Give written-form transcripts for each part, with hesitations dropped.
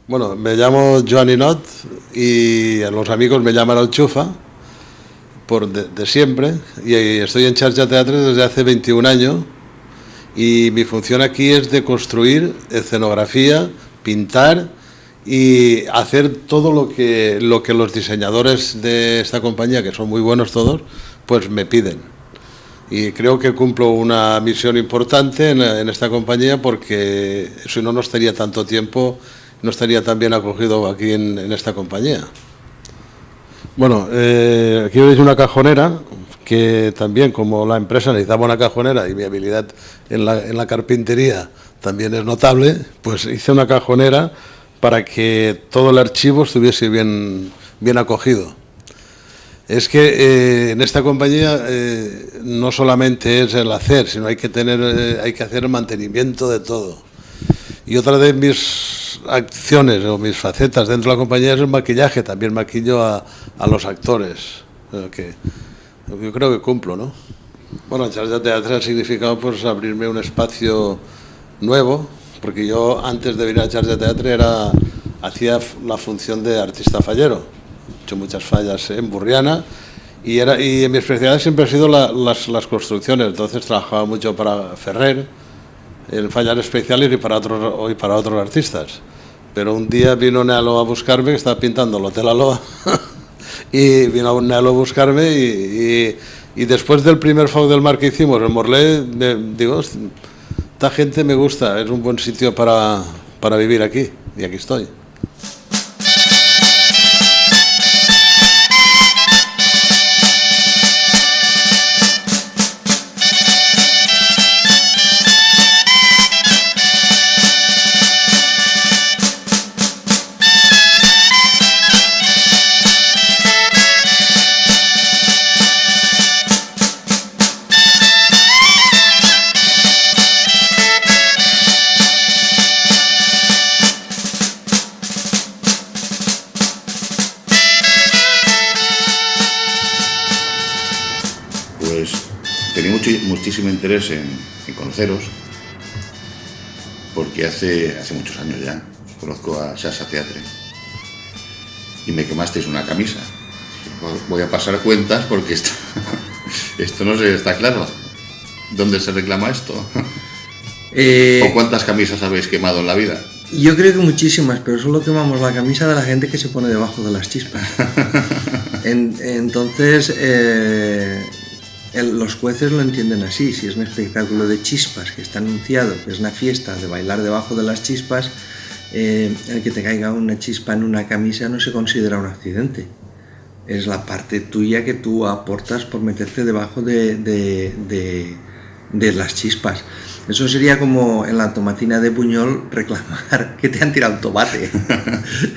Bueno, me llamo Joan Inot y los amigos me llaman el Chufa de siempre, y estoy en Xarxa Teatre desde hace 21 años y mi función aquí es de construir escenografía, pintar y hacer todo lo que los diseñadores de esta compañía, que son muy buenos todos, pues me piden. Y creo que cumplo una misión importante en esta compañía, porque si no, no estaría tanto tiempo, no estaría tan bien acogido aquí en esta compañía. Bueno, aquí veis una cajonera, que también, como la empresa necesitaba una cajonera y mi habilidad en la carpintería también es notable, pues hice una cajonera para que todo el archivo estuviese bien acogido. Es que en esta compañía no solamente es el hacer, sino hay que hacer el mantenimiento de todo. Y otra de mis acciones o mis facetas dentro de la compañía es el maquillaje. También maquillo a los actores, que yo creo que cumplo, ¿no? Bueno, en Xarxa Teatre ha significado pues abrirme un espacio nuevo, porque yo antes de venir a Xarxa Teatre hacía la función de artista fallero. He hecho muchas fallas en Burriana y mi especialidad siempre ha sido las construcciones. Entonces trabajaba mucho para Ferrer en fallas especiales y para otros artistas. Pero un día vino Nelo a buscarme, que estaba pintando el Hotel Aloha, y vino Nelo a buscarme y después del primer Foc del Mar que hicimos en Morlaix, digo, esta gente me gusta, es un buen sitio para vivir aquí, y aquí estoy. Muchísimo interés en conoceros, porque hace muchos años ya conozco a Xarxa Teatre y me quemasteis una camisa. Voy a pasar cuentas porque esto no sé, está claro. ¿Dónde se reclama esto? ¿O cuántas camisas habéis quemado en la vida? Yo creo que muchísimas, pero solo quemamos la camisa de la gente que se pone debajo de las chispas. Entonces, los jueces lo entienden así. Si es un espectáculo de chispas que está anunciado, que es una fiesta de bailar debajo de las chispas, el que te caiga una chispa en una camisa no se considera un accidente. Es la parte tuya que tú aportas por meterte debajo de las chispas. Eso sería como en la tomatina de Buñol reclamar que te han tirado un tomate.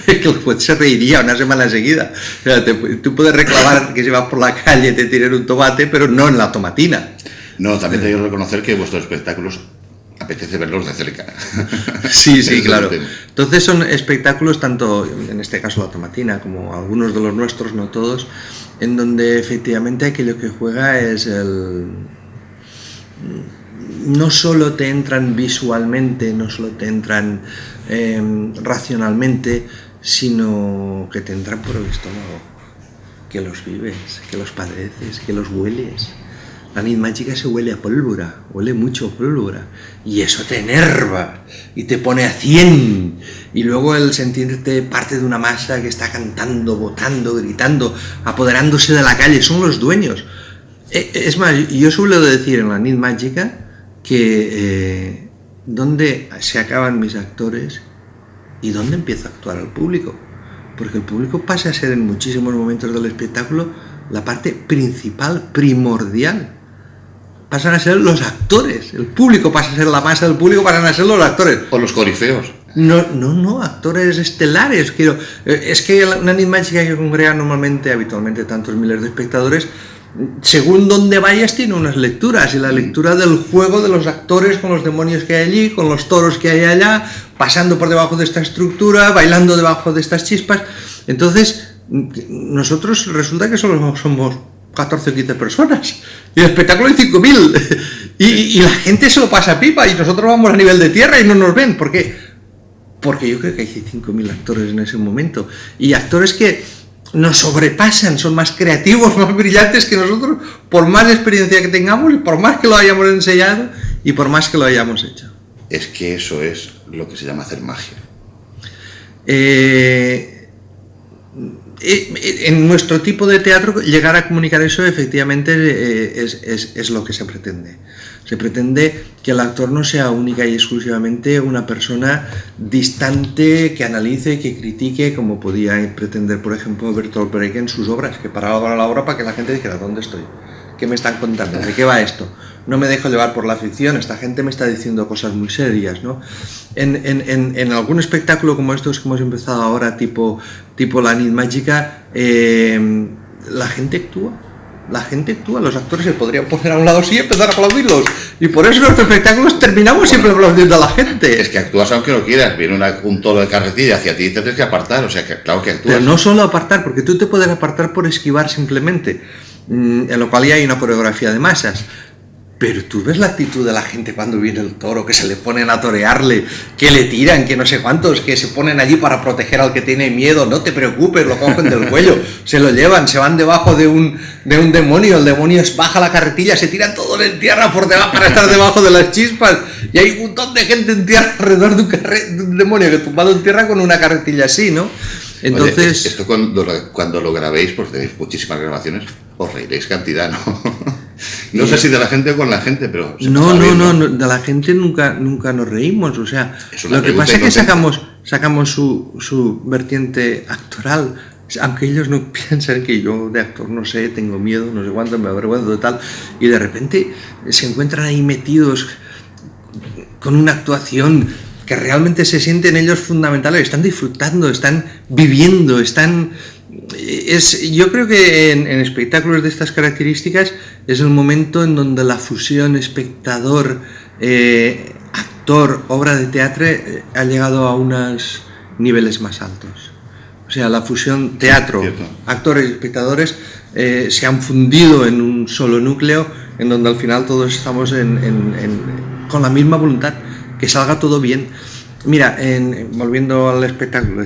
Que el juez se reiría una semana seguida. O sea, tú puedes reclamar que si vas por la calle te tiren un tomate, pero no en la tomatina. No, también tengo que reconocer que vuestros espectáculos apetece verlos de cerca. Sí, claro. Entonces son espectáculos, tanto en este caso la tomatina, como algunos de los nuestros, no todos, en donde efectivamente aquello que juega es no solo te entran visualmente, no solo te entran racionalmente, sino que te entran por el estómago, que los vives, que los padeces, que los hueles. La nit mágica se huele a pólvora, huele mucho a pólvora, y eso te enerva y te pone a 100, y luego el sentirte parte de una masa que está cantando, votando, gritando, apoderándose de la calle, son los dueños. Es más, yo suelo decir en la nit mágica que dónde se acaban mis actores y dónde empieza a actuar el público, porque el público pasa a ser en muchísimos momentos del espectáculo la parte principal, primordial. Pasan a ser los actores, el público pasa a ser la masa del público, pasan a ser los actores. O los corifeos. No, actores estelares. Es que una nit mágica que congrega habitualmente tantos miles de espectadores, según donde vayas tiene unas lecturas, y la lectura del juego de los actores con los demonios que hay allí, con los toros que hay allá, pasando por debajo de esta estructura, bailando debajo de estas chispas. Entonces, nosotros resulta que solo somos 14 o 15 personas y el espectáculo hay 5.000 y la gente se lo pasa pipa y nosotros vamos a nivel de tierra y no nos ven, porque porque yo creo que hay 5.000 actores en ese momento, y actores que nos sobrepasan, son más creativos, más brillantes que nosotros, por más experiencia que tengamos y por más que lo hayamos enseñado y por más que lo hayamos hecho. Es que eso es lo que se llama hacer magia. En nuestro tipo de teatro, llegar a comunicar eso efectivamente es lo que se pretende. Se pretende que el actor no sea única y exclusivamente una persona distante que analice, que critique, como podía pretender, por ejemplo, Bertolt Brecht en sus obras, que paraba la obra para que la gente dijera: ¿dónde estoy? ¿Qué me están contando? ¿De qué va esto? No me dejo llevar por la ficción, esta gente me está diciendo cosas muy serias, ¿no? En algún espectáculo como estos que hemos empezado ahora, tipo La Nit Mágica, la gente actúa. La gente actúa, los actores se podrían poner a un lado así y empezar a aplaudirlos. Y por eso en nuestros espectáculos terminamos siempre aplaudiendo a la gente. Es que actúas aunque no quieras. Viene un toro de carretilla hacia ti y te tienes que apartar. O sea, que claro que actúas. Pero no solo apartar, porque tú te puedes apartar por esquivar simplemente, en lo cual ya hay una coreografía de masas. Pero tú ves la actitud de la gente cuando viene el toro, que se le ponen a torearle, que le tiran, que no sé cuántos, que se ponen allí para proteger al que tiene miedo. No te preocupes, lo cogen del cuello, se lo llevan, se van debajo de un demonio, el demonio baja la carretilla, se tiran todos en tierra por debajo para estar debajo de las chispas, y hay un montón de gente en tierra alrededor de un demonio que tumbado en tierra con una carretilla así, ¿no? Entonces... Oye, esto cuando lo grabéis, pues tenéis muchísimas grabaciones, os reiréis cantidad, ¿no? No sé si de la gente o con la gente, pero... No, de la gente nunca nos reímos, o sea, lo que pasa es que sacamos su vertiente actoral, aunque ellos no piensan que yo de actor no sé, tengo miedo, no sé cuánto, me avergüenzo de tal, y de repente se encuentran ahí metidos con una actuación que realmente se sienten ellos fundamentales, están disfrutando, están viviendo, están... yo creo que en espectáculos de estas características es el momento en donde la fusión espectador, actor, obra de teatro ha llegado a unos niveles más altos. O sea, la fusión teatro, actores y espectadores se han fundido en un solo núcleo en donde al final todos estamos con la misma voluntad, que salga todo bien. Mira, volviendo al espectáculo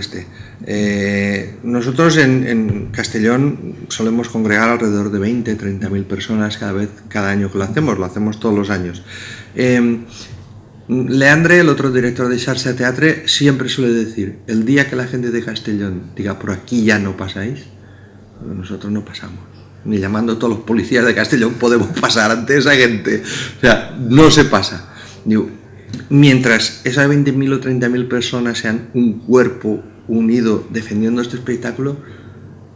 nosotros en Castellón solemos congregar alrededor de 20-30.000 personas cada año que lo hacemos todos los años. Leandre, el otro director de Xarxa Teatre, siempre suele decir: el día que la gente de Castellón diga por aquí ya no pasáis, nosotros no pasamos. Ni llamando a todos los policías de Castellón podemos pasar ante esa gente. O sea, no se pasa. Digo, mientras esas 20.000 o 30.000 personas sean un cuerpo unido defendiendo este espectáculo,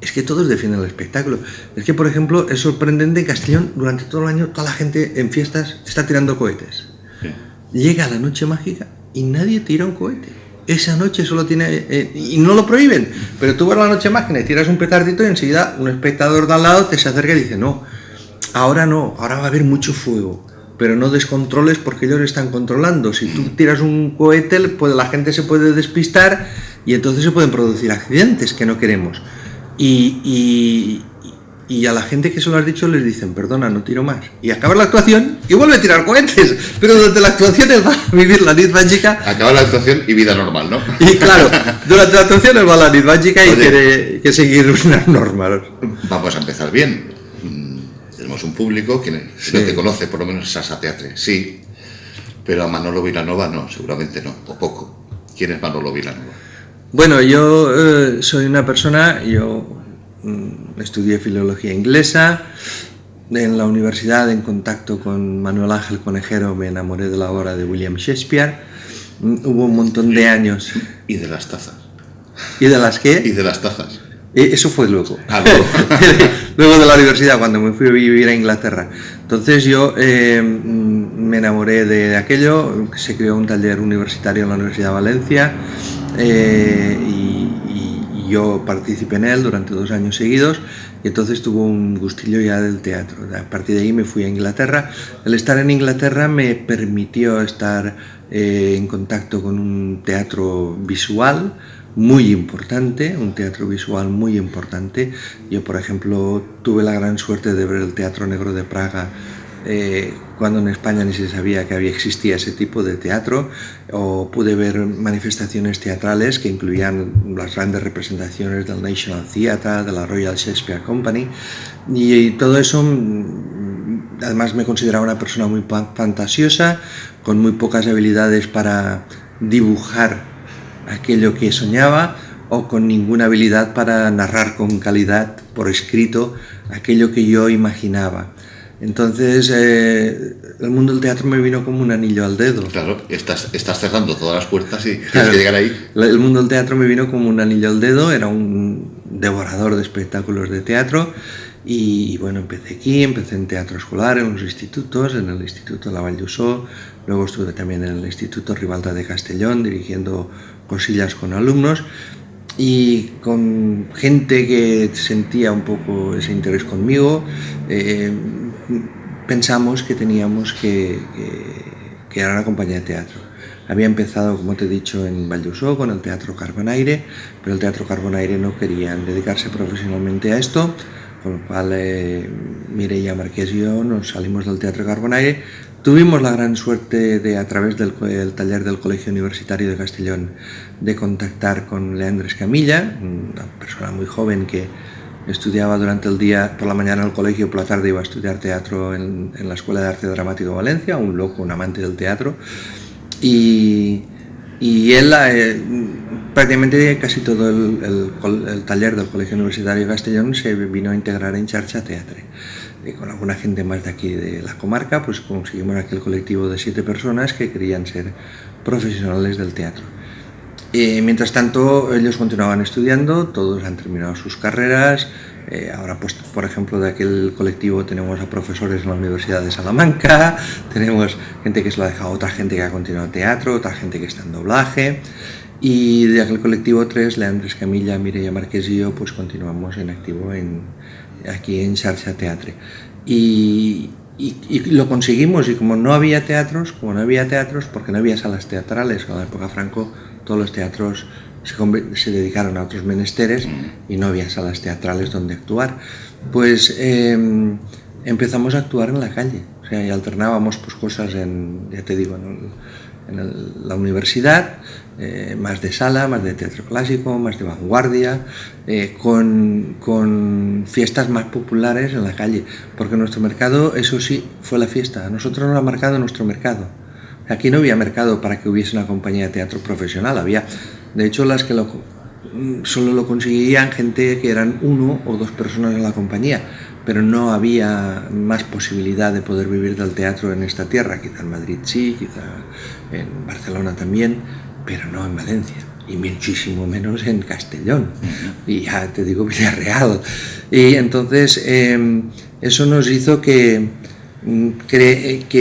es que todos defienden el espectáculo. Es que, por ejemplo, es sorprendente, en Castellón durante todo el año toda la gente en fiestas está tirando cohetes. Sí. Llega la noche mágica y nadie tira un cohete. Esa noche solo tiene... y no lo prohíben, pero tú vas a la noche mágica y tiras un petardito y enseguida un espectador de al lado te se acerca y dice: no, ahora va a haber mucho fuego, pero no descontroles porque ellos están controlando. Si tú tiras un cohete, pues la gente se puede despistar y entonces se pueden producir accidentes que no queremos. Y a la gente que se lo has dicho les dicen: perdona, no tiro más. Y acaba la actuación y vuelve a tirar cohetes. Pero durante la actuación él va a vivir la Nit Mágica. Acaba la actuación y vida normal, ¿no? Y claro, durante la actuación él va a la Nit Mágica y quiere que seguir unas normas. Vamos a empezar bien. Tenemos un público que no te conoce, por lo menos Xarxa Teatre, sí. Pero a Manolo Vilanova no, seguramente no, o poco. ¿Quién es Manolo Vilanova? Bueno, yo soy una persona, estudié filología inglesa, en la universidad, en contacto con Manuel Ángel Conejero, me enamoré de la obra de William Shakespeare. Hubo un montón de años. ¿Y de las tazas? ¿Y de las qué? Y de las tazas. Eso fue luego. Luego. Luego de la universidad, cuando me fui a vivir a Inglaterra. Entonces yo me enamoré de aquello, se creó un taller universitario en la Universidad de Valencia y yo participé en él durante 2 años seguidos, y entonces tuvo un gustillo ya del teatro. A partir de ahí me fui a Inglaterra. El estar en Inglaterra me permitió estar en contacto con un teatro visual muy importante, un teatro visual muy importante. Yo, por ejemplo, tuve la gran suerte de ver el Teatro Negro de Praga cuando en España ni se sabía que existía ese tipo de teatro, o pude ver manifestaciones teatrales que incluían las grandes representaciones del National Theatre, de la Royal Shakespeare Company, y todo eso. Además me consideraba una persona muy fantasiosa, con muy pocas habilidades para dibujar aquello que soñaba, o con ninguna habilidad para narrar con calidad por escrito aquello que yo imaginaba. Entonces el mundo del teatro me vino como un anillo al dedo. Claro, estás cerrando todas las puertas y tienes Claro, que llegar ahí. el mundo del teatro me vino como un anillo al dedo, era un devorador de espectáculos de teatro. Y bueno, empecé en teatro escolar, en los institutos, en el Instituto La Vall d'Uixó, luego estuve también en el Instituto Ribalta de Castellón dirigiendo cosillas con alumnos y con gente que sentía un poco ese interés conmigo. Pensamos que teníamos que era una compañía de teatro. Había empezado, como te he dicho, en Vall d'Uixó con el Teatro Carbonaire, pero el Teatro Carbonaire no querían dedicarse profesionalmente a esto, con lo cual Mireia Marqués y yo nos salimos del Teatro Carbonaire. Tuvimos la gran suerte de, a través del taller del Colegio Universitario de Castellón, de contactar con Leandre Escamilla, una persona muy joven que estudiaba durante el día, por la mañana en el colegio, por la tarde iba a estudiar teatro en la Escuela de Arte Dramático de Valencia, un loco, un amante del teatro. Y él, prácticamente casi todo el taller del Colegio Universitario de Castellón se vino a integrar en Xarxa Teatre. Con alguna gente más de aquí de la comarca, pues conseguimos aquel colectivo de 7 personas que querían ser profesionales del teatro. Mientras tanto, ellos continuaban estudiando, todos han terminado sus carreras. Ahora, pues, por ejemplo, de aquel colectivo tenemos a profesores en la Universidad de Salamanca, tenemos gente que se lo ha dejado, otra gente que ha continuado teatro, otra gente que está en doblaje. Y de aquel colectivo 3, Leandre Escamilla, Mireia Marqués y yo, pues continuamos en activo aquí en Xarxa Teatre. Y lo conseguimos, y como no había teatros, porque no había salas teatrales, en la época Franco todos los teatros se dedicaron a otros menesteres y no había salas teatrales donde actuar, pues empezamos a actuar en la calle. O sea, y alternábamos pues cosas ya te digo, en la universidad, más de sala, más de teatro clásico, más de vanguardia, con fiestas más populares en la calle, porque nuestro mercado, eso sí, fue la fiesta. A nosotros nos ha marcado nuestro mercado. Aquí no había mercado para que hubiese una compañía de teatro profesional, había, de hecho, las que solo lo conseguían gente que eran 1 o 2 personas en la compañía, pero no había más posibilidad de poder vivir del teatro en esta tierra. Quizá en Madrid sí, quizá en Barcelona también, pero no en Valencia, y muchísimo menos en Castellón, y ya te digo Villarreal. Y entonces eso nos hizo que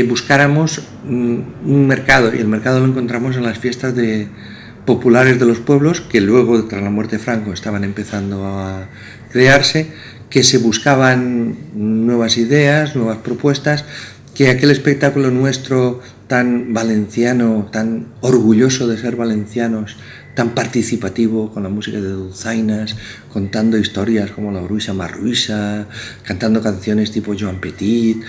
buscáramos un mercado, y el mercado lo encontramos en las fiestas populares de los pueblos, que luego, tras la muerte de Franco, estaban empezando a crearse, que se buscaban nuevas ideas, nuevas propuestas, que aquel espectáculo nuestro tan valenciano, tan orgulloso de ser valencianos, tan participativo, con la música de dulzainas, contando historias como La Bruixa Marruixa, cantando canciones tipo Joan Petit,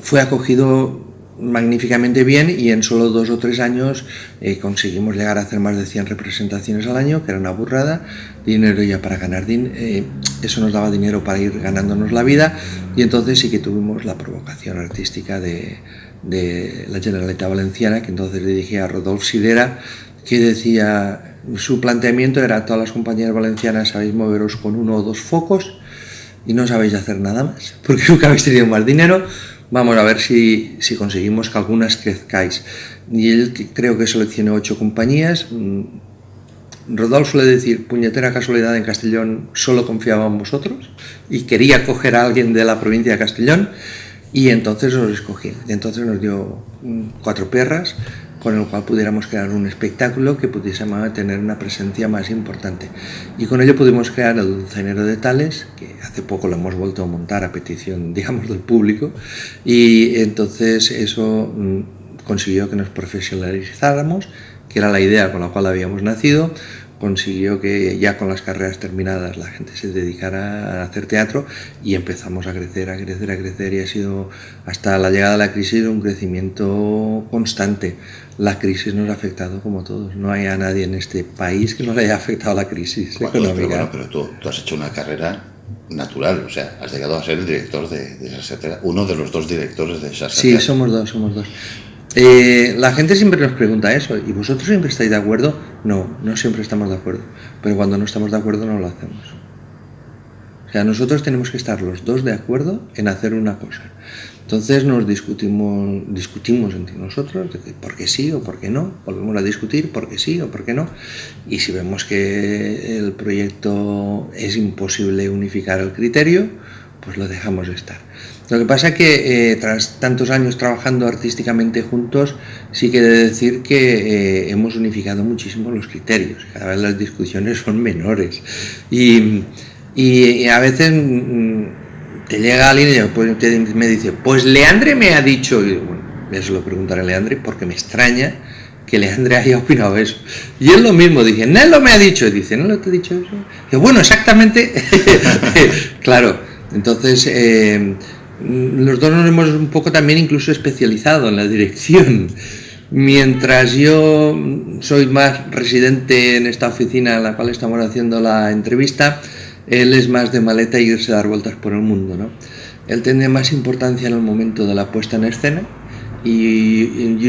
fue acogido magníficamente bien, y en solo 2 o 3 años conseguimos llegar a hacer más de 100 representaciones al año, que era una burrada, dinero ya para ganar eso nos daba dinero para ir ganándonos la vida, y entonces sí que tuvimos la provocación artística de la Generalitat Valenciana, que entonces dirigía a Rodolf Sidera, que decía, su planteamiento era: todas las compañías valencianas sabéis moveros con 1 o 2 focos y no sabéis hacer nada más, porque nunca habéis tenido más dinero. Vamos a ver si conseguimos que algunas crezcáis. Y él creo que seleccionó 8 compañías. Rodolfo suele decir, puñetera casualidad, en Castellón solo confiaba en vosotros, y quería coger a alguien de la provincia de Castellón, y entonces os escogí. Y entonces nos dio 4 perras, con el cual pudiéramos crear un espectáculo que pudiese tener una presencia más importante. Y con ello pudimos crear el Dulzainero de Tales, que hace poco lo hemos vuelto a montar a petición, digamos, del público, y entonces eso consiguió que nos profesionalizáramos, que era la idea con la cual habíamos nacido. consiguió que ya con las carreras terminadas la gente se dedicara a hacer teatro y empezamos a crecer, a crecer, a crecer y ha sido hasta la llegada de la crisis un crecimiento constante. La crisis nos ha afectado como todos, no hay a nadie en este país que no le haya afectado la crisis económica. Pero tú has hecho una carrera natural, o sea, has llegado a ser el director de Xarxa Teatre, uno de los 2 directores de Xarxa Teatre. Sí, somos dos. La gente siempre nos pregunta eso, ¿y vosotros siempre estáis de acuerdo? No, no siempre estamos de acuerdo, pero cuando no estamos de acuerdo no lo hacemos. O sea, nosotros tenemos que estar los 2 de acuerdo en hacer una cosa. Entonces nos discutimos entre nosotros, de por qué sí o por qué no, volvemos a discutir por qué sí o por qué no, y si vemos que el proyecto es imposible unificar el criterio, pues lo dejamos estar. Lo que pasa es que tras tantos años trabajando artísticamente juntos, sí que he de decir que hemos unificado muchísimo los criterios, cada vez las discusiones son menores y a veces te llega alguien y después me dice, pues Leandre me ha dicho, y bueno, eso lo preguntaré a Leandre porque me extraña que Leandre haya opinado eso. Y él lo mismo, dice, Nelo me ha dicho, dice, ¿no te he dicho eso? Que bueno, exactamente, claro, entonces los dos nos hemos un poco también incluso especializado en la dirección. Mientras yo soy más residente en esta oficina en la cual estamos haciendo la entrevista, él es más de maleta y irse a dar vueltas por el mundo, ¿no? Él tiene más importancia en el momento de la puesta en escena y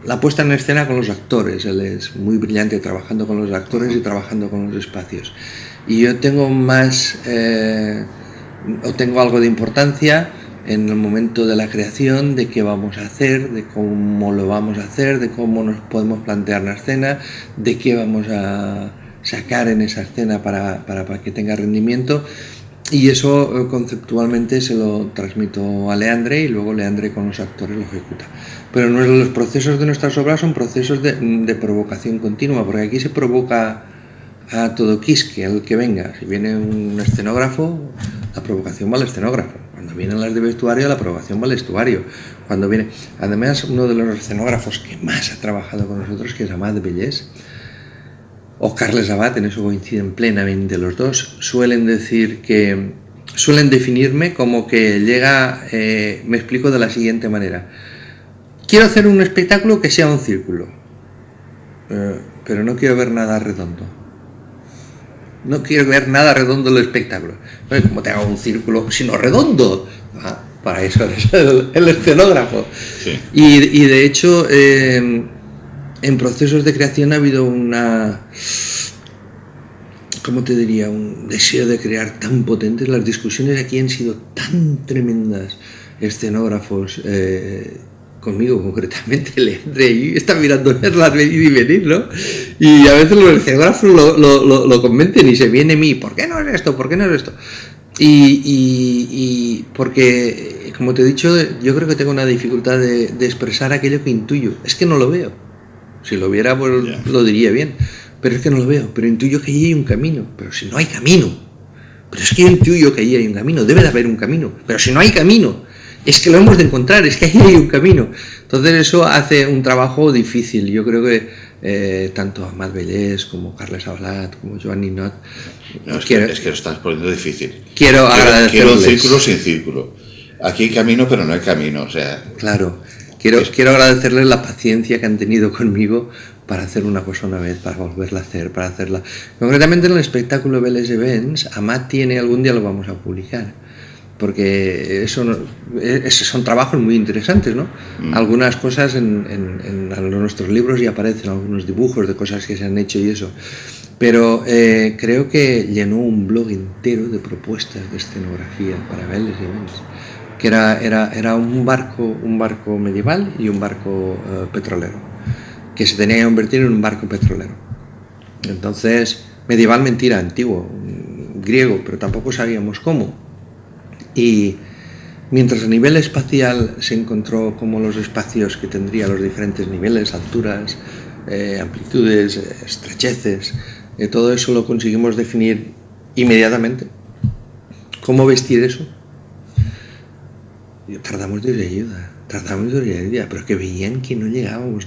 la puesta en escena con los actores. Él es muy brillante trabajando con los actores y trabajando con los espacios. Y yo tengo más, o tengo algo de importancia en el momento de la creación, de qué vamos a hacer, de cómo lo vamos a hacer, de cómo nos podemos plantear la escena, de qué vamos a sacar en esa escena para que tenga rendimiento, y eso conceptualmente se lo transmito a Leandre y luego Leandre con los actores lo ejecuta. Pero los procesos de nuestras obras son procesos de provocación continua, porque aquí se provoca a todo quisque, al que venga. Si viene un escenógrafo, la provocación va al escenógrafo. Cuando vienen las de vestuario, la provocación va al vestuario. Cuando viene, además, uno de los escenógrafos que más ha trabajado con nosotros, que es Amat Bellés, o Carles Abad, en eso coinciden plenamente los dos, suelen definirme como que llega, me explico de la siguiente manera: quiero hacer un espectáculo que sea un círculo, pero no quiero ver nada redondo. No quiero ver nada redondo en el espectáculo. ¿Cómo te hago un círculo sino redondo? Para eso eres el escenógrafo. Sí. Y de hecho, en procesos de creación ha habido ¿cómo te diría? Un deseo de crear tan potentes. Las discusiones aquí han sido tan tremendas. Escenógrafos, conmigo concretamente, Leandre, y está mirando verlas venir y venir, ¿no? Y a veces los escenógrafos lo comenten y se viene a mí, ¿por qué no es esto? ¿Por qué no es esto? Y porque, como te he dicho, yo creo que tengo una dificultad de expresar aquello que intuyo. Es que no lo veo. Si lo viera, pues lo diría bien. Pero es que no lo veo. Pero intuyo que ahí hay un camino. Pero si no hay camino. Pero es que yo intuyo que ahí hay un camino. Debe de haber un camino. Pero si no hay camino, es que lo hemos de encontrar. Es que ahí hay un camino. Entonces eso hace un trabajo difícil. Yo creo que tanto Amat Bellés como Carles Abad como Joan Ninot. No, es que lo estás poniendo difícil. Quiero agradecerles. Quiero un círculo sin círculo. Aquí hay camino, pero no hay camino. O sea, claro. Quiero agradecerles la paciencia que han tenido conmigo para hacer una cosa una vez, para volverla a hacer, para hacerla. Concretamente en el espectáculo Vélez Events, Amat tiene, algún día lo vamos a publicar, porque esos son trabajos muy interesantes, ¿no? Algunas cosas en nuestros libros ya aparecen, algunos dibujos de cosas que se han hecho y eso. Pero creo que llenó un blog entero de propuestas de escenografía para Vélez Events, que era un barco medieval y un barco petrolero, que se tenía que convertir en un barco petrolero. Entonces, medieval, mentira, antiguo, griego, pero tampoco sabíamos cómo. Y mientras a nivel espacial se encontró como los espacios que tendría los diferentes niveles, alturas, amplitudes, estrecheces, todo eso lo conseguimos definir inmediatamente. ¿Cómo vestir eso? Tardamos de ayuda, pero que veían que no llegábamos.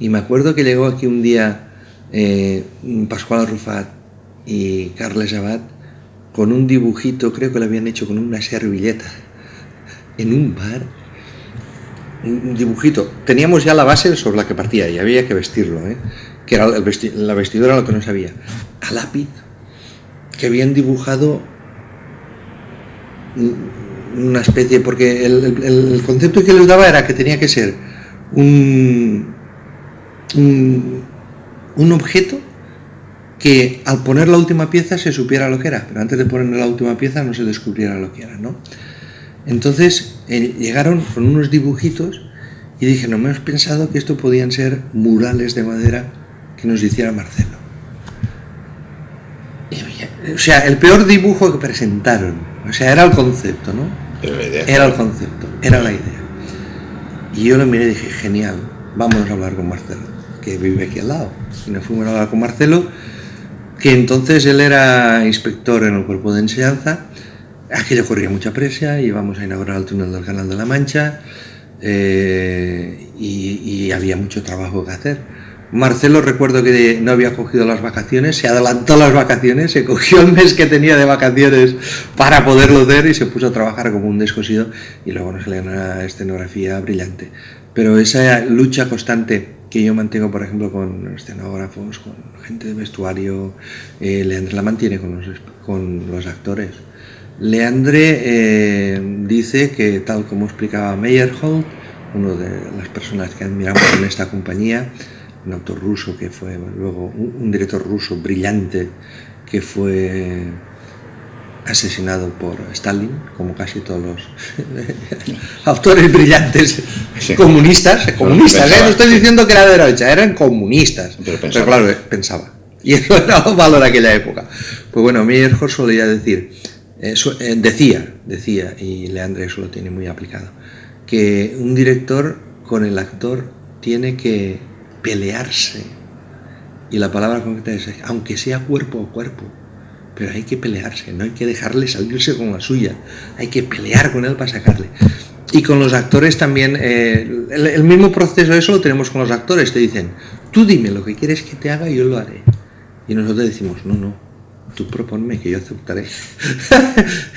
Y me acuerdo que llegó aquí un día Pascual Arrufat y Carles Abad, con un dibujito, creo que lo habían hecho con una servilleta, en un bar, un dibujito. Teníamos ya la base sobre la que partía y había que vestirlo, que era la vestidura, lo que no sabía. A lápiz, que habían dibujado una especie, porque el concepto que les daba era que tenía que ser un objeto que al poner la última pieza se supiera lo que era, pero antes de poner la última pieza no se descubriera lo que era, ¿no? Entonces llegaron con unos dibujitos y dije, no me has pensado que esto podían ser murales de madera que nos hiciera Marcelo. O sea, el peor dibujo que presentaron, o sea, era el concepto, ¿no? Era la idea. Era el concepto, era la idea. Y yo lo miré y dije, genial, vámonos a hablar con Marcelo, que vive aquí al lado. Y nos fuimos a hablar con Marcelo, que entonces él era inspector en el cuerpo de enseñanza. Aquello corría mucha presa, íbamos a inaugurar el túnel del Canal de la Mancha, y había mucho trabajo que hacer. Marcelo, recuerdo que no había cogido las vacaciones, se adelantó las vacaciones, se cogió el mes que tenía de vacaciones para poderlo hacer y se puso a trabajar como un descosido, y luego nos salió una escenografía brillante. Pero esa lucha constante que yo mantengo, por ejemplo, con escenógrafos, con gente de vestuario, Leandre la mantiene con los actores. Leandre dice que, tal como explicaba Meyerhold, uno de las personas que admiramos en esta compañía, un autor ruso que fue luego un director ruso brillante que fue asesinado por Stalin, como casi todos los autores brillantes comunistas, no estoy diciendo que era de derecha, eran comunistas, pero claro, pensaba, y eso era un valor en aquella época. Pues bueno, Meyerhold solía decir, decía, y Leandre eso lo tiene muy aplicado, que un director con el actor tiene que pelearse, y la palabra concreta es, aunque sea cuerpo a cuerpo, pero hay que pelearse, no hay que dejarle salirse con la suya, hay que pelear con él para sacarle. Y con los actores también, el mismo proceso, eso lo tenemos con los actores, te dicen, tú dime lo que quieres que te haga y yo lo haré, y nosotros decimos, no, tú proponme que yo aceptaré.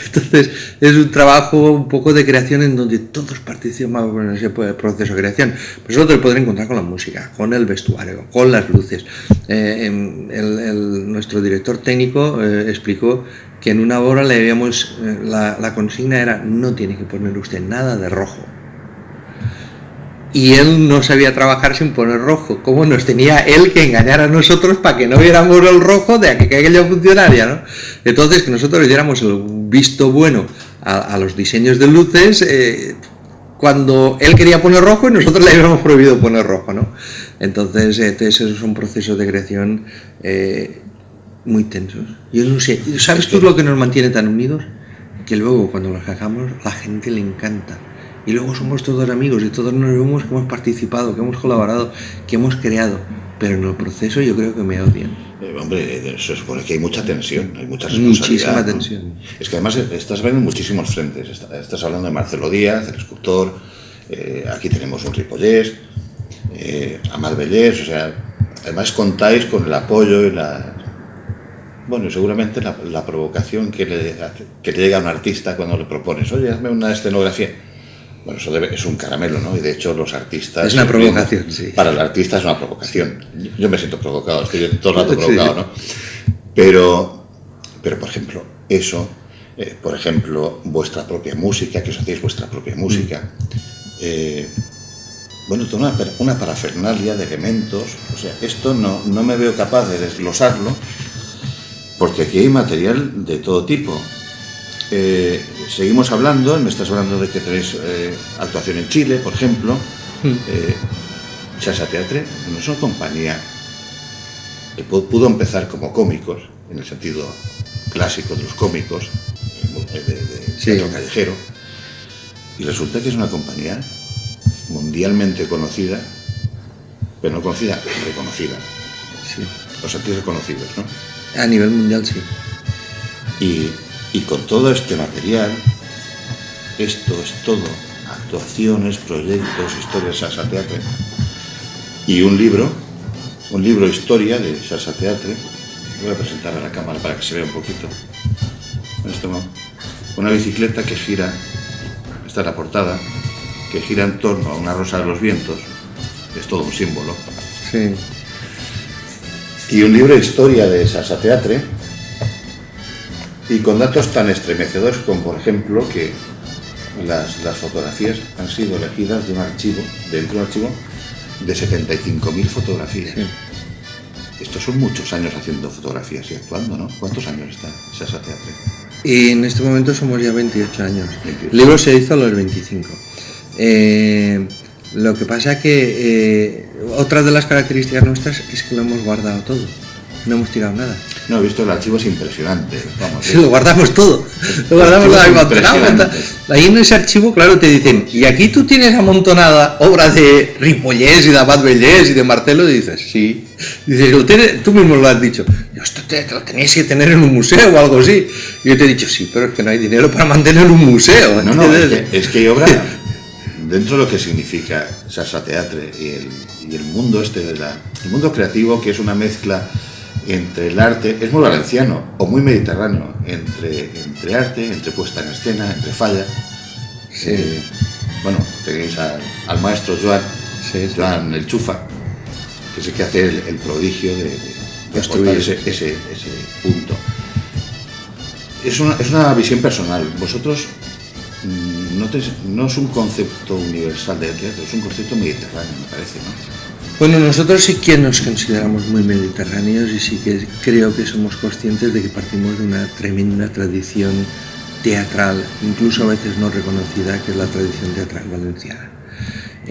Entonces es un trabajo un poco de creación en donde todos participamos en ese proceso de creación. Pues eso te lo podrás encontrar con la música, con el vestuario, con las luces. Nuestro director técnico explicó que en una hora le habíamos, la consigna era, no tiene que poner usted nada de rojo. Y él no sabía trabajar sin poner rojo. ¿Cómo nos tenía él que engañar a nosotros para que no viéramos el rojo de que aquella funcionaria, ¿no? Entonces, que nosotros le diéramos el visto bueno a los diseños de luces cuando él quería poner rojo y nosotros le habíamos prohibido poner rojo, ¿no? Entonces esos son procesos de creación muy tensos. Yo no sé, ¿sabes tú lo que nos mantiene tan unidos? Que luego cuando los hagamos, la gente le encanta. Y luego somos todos amigos y todos nos vemos que hemos participado, que hemos colaborado, que hemos creado. Pero en el proceso yo creo que me odian. Hombre, se supone que hay mucha tensión, hay mucha responsabilidad. Muchísima tensión. Es que además estás hablando en muchísimos frentes. Estás hablando de Marcelo Díaz, el escultor, aquí tenemos un ripollés, Amat Bellés, o sea, además contáis con el apoyo y bueno, seguramente la provocación que le llega a un artista cuando le propones, oye, hazme una escenografía. Bueno, eso es un caramelo, ¿no? Y de hecho los artistas... Es una provocación, sí. Para el artista es una provocación. Yo me siento provocado, estoy todo el rato provocado, ¿no? Pero por ejemplo, eso, por ejemplo, vuestra propia música, que os hacéis vuestra propia música, bueno, toda una parafernalia de elementos, o sea, esto no me veo capaz de desglosarlo, porque aquí hay material de todo tipo. Seguimos hablando, me estás hablando de que tenéis actuación en Chile, por ejemplo. Xasa Teatre no es una compañía que pudo empezar como cómicos, en el sentido clásico de los cómicos, de teatro callejero, y resulta que es una compañía mundialmente conocida, pero no conocida, reconocida. Sí. Os sentís reconocidos, ¿no? A nivel mundial, sí. Y con todo este material, esto es todo, actuaciones, proyectos, historias, Xasa Teatre, y un libro un libro historia de Xarxa Teatre. Voy a presentar a la cámara para que se vea un poquito. Esto no. Una bicicleta que gira, esta es la portada, que gira en torno a una rosa de los vientos. Es todo un símbolo. Sí. Y un libro de historia de Xarxa Teatre, y con datos tan estremecedores como, por ejemplo, que las fotografías han sido elegidas de un archivo, dentro de un archivo de 75.000 fotografías. Sí. Estos son muchos años haciendo fotografías y actuando, ¿no? ¿Cuántos años está Xarxa Teatre? Y en este momento somos ya 28 años. 28. El libro se hizo a los 25. Lo que pasa que otra de las características nuestras es que lo hemos guardado todo. No hemos tirado nada. No, he visto el archivo, es impresionante. Vamos, sí, lo guardamos todo. Lo guardamos amontonado. Ahí en ese archivo, claro, te dicen, y aquí tú tienes amontonada obra de Ripollès y de Abad Bellés y de Marcelo, y dices, sí. Dices, tú mismo lo has dicho. Esto te lo tenéis que tener en un museo o algo así. Y yo te he dicho, sí, pero es que no hay dinero para mantener un museo. No, es que hay obra dentro de lo que significa Xarxa Teatre y el mundo el mundo creativo, que es una mezcla entre el arte, es muy valenciano o muy mediterráneo, entre arte, entre puesta en escena, entre falla. Sí. Bueno, tenéis al maestro Joan, sí, Joan el Chufa, que es el que hace el prodigio de aportar ese punto. Es una visión personal. Vosotros no es un concepto universal de teatro, es un concepto mediterráneo, me parece, ¿no? Bueno, nosotros sí que nos consideramos muy mediterráneos y sí que creo que somos conscientes de que partimos de una tremenda tradición teatral, incluso a veces no reconocida, que es la tradición teatral valenciana.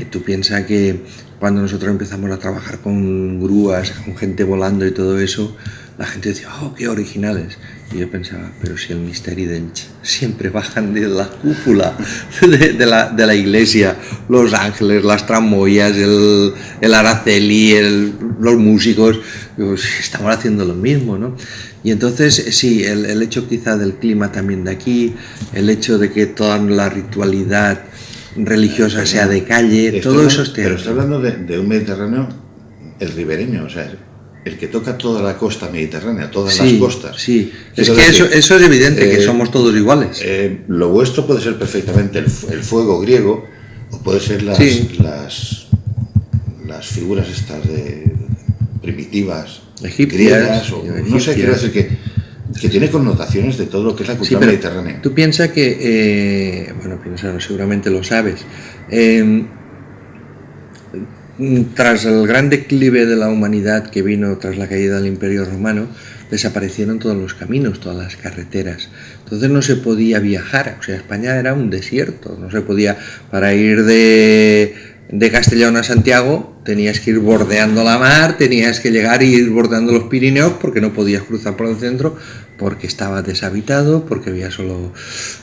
Tú piensas que cuando nosotros empezamos a trabajar con grúas, con gente volando y todo eso, la gente decía, oh, qué originales. Y yo pensaba, pero si el misteri d'Elx siempre bajan de la cúpula de la iglesia, los ángeles, las tramoyas, el Araceli, los músicos, pues, estamos haciendo lo mismo, ¿no? Y entonces, sí, el hecho quizá del clima también de aquí, el hecho de que toda la ritualidad religiosa sea de calle, todo eso es teatro. Pero estoy hablando de un Mediterráneo, el ribereño, o sea, el que toca toda la costa mediterránea, todas las costas. Sí, es que eso es evidente, que somos todos iguales. Lo vuestro puede ser perfectamente el fuego griego, o puede ser las figuras estas primitivas, egipcias, griegas, no sé, quiero decir que tiene connotaciones de todo lo que es la cultura mediterránea. Tú piensas que, seguramente lo sabes, tras el gran declive de la humanidad que vino tras la caída del Imperio Romano, desaparecieron todos los caminos, todas las carreteras. Entonces no se podía viajar, o sea, España era un desierto, no se podía, para ir de Castellón a Santiago tenías que ir bordeando la mar, tenías que llegar y ir bordeando los Pirineos porque no podías cruzar por el centro, porque estaba deshabitado, porque había solo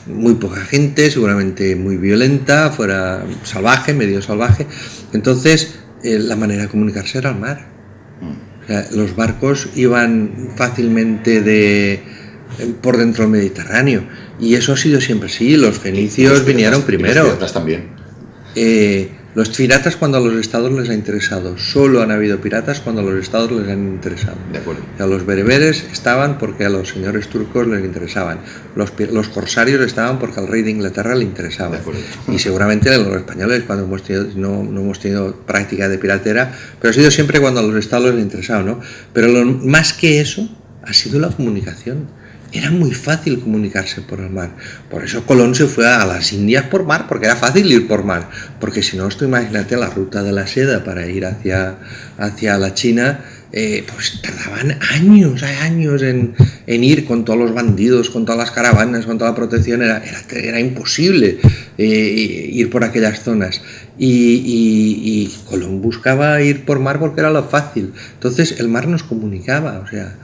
muy poca gente, seguramente muy violenta, fuera salvaje, medio salvaje. Entonces la manera de comunicarse era al mar. O sea, los barcos iban fácilmente por dentro del Mediterráneo, y eso ha sido siempre así. Los fenicios vinieron primero. Los piratas también. Los piratas cuando a los estados les ha interesado. Solo han habido piratas cuando a los estados les han interesado. De acuerdo. A los bereberes estaban porque a los señores turcos les interesaban. Los corsarios estaban porque al rey de Inglaterra le interesaba. De acuerdo. Y seguramente los españoles, cuando no hemos tenido práctica de piratera, pero ha sido siempre cuando a los estados les interesaba, ¿no? Pero más que eso ha sido la comunicación. Era muy fácil comunicarse por el mar. Por eso Colón se fue a las Indias por mar, porque era fácil ir por mar. Porque si no, tú imagínate la ruta de la seda para ir hacia la China, pues tardaban años en ir con todos los bandidos, con todas las caravanas, con toda la protección. Era imposible ir por aquellas zonas. Y Colón buscaba ir por mar porque era lo fácil. Entonces el mar nos comunicaba, o sea...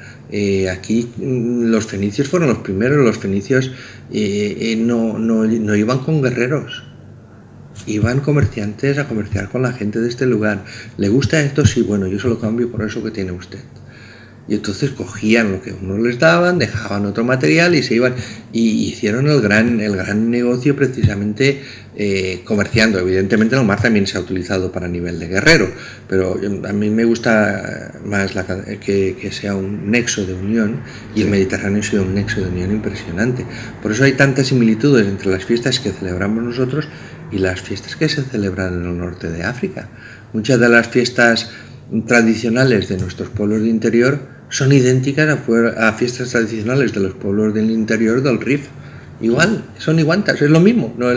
aquí los fenicios fueron los primeros. Los fenicios no iban con guerreros, iban comerciantes a comerciar con la gente de este lugar. ¿Le gusta esto? Sí, bueno, yo se lo cambio por eso que tiene usted. Y entonces cogían lo que unos les daban, dejaban otro material y se iban, y hicieron el gran negocio precisamente comerciando. Evidentemente el mar también se ha utilizado para nivel de guerrero, pero a mí me gusta que sea un nexo de unión, y el Mediterráneo sea un nexo de unión impresionante. Por eso hay tantas similitudes entre las fiestas que celebramos nosotros y las fiestas que se celebran en el norte de África. Muchas de las fiestas tradicionales de nuestros pueblos de interior son idénticas a fiestas tradicionales de los pueblos del interior del Rif. Igual, son iguantas, es lo mismo, ¿no?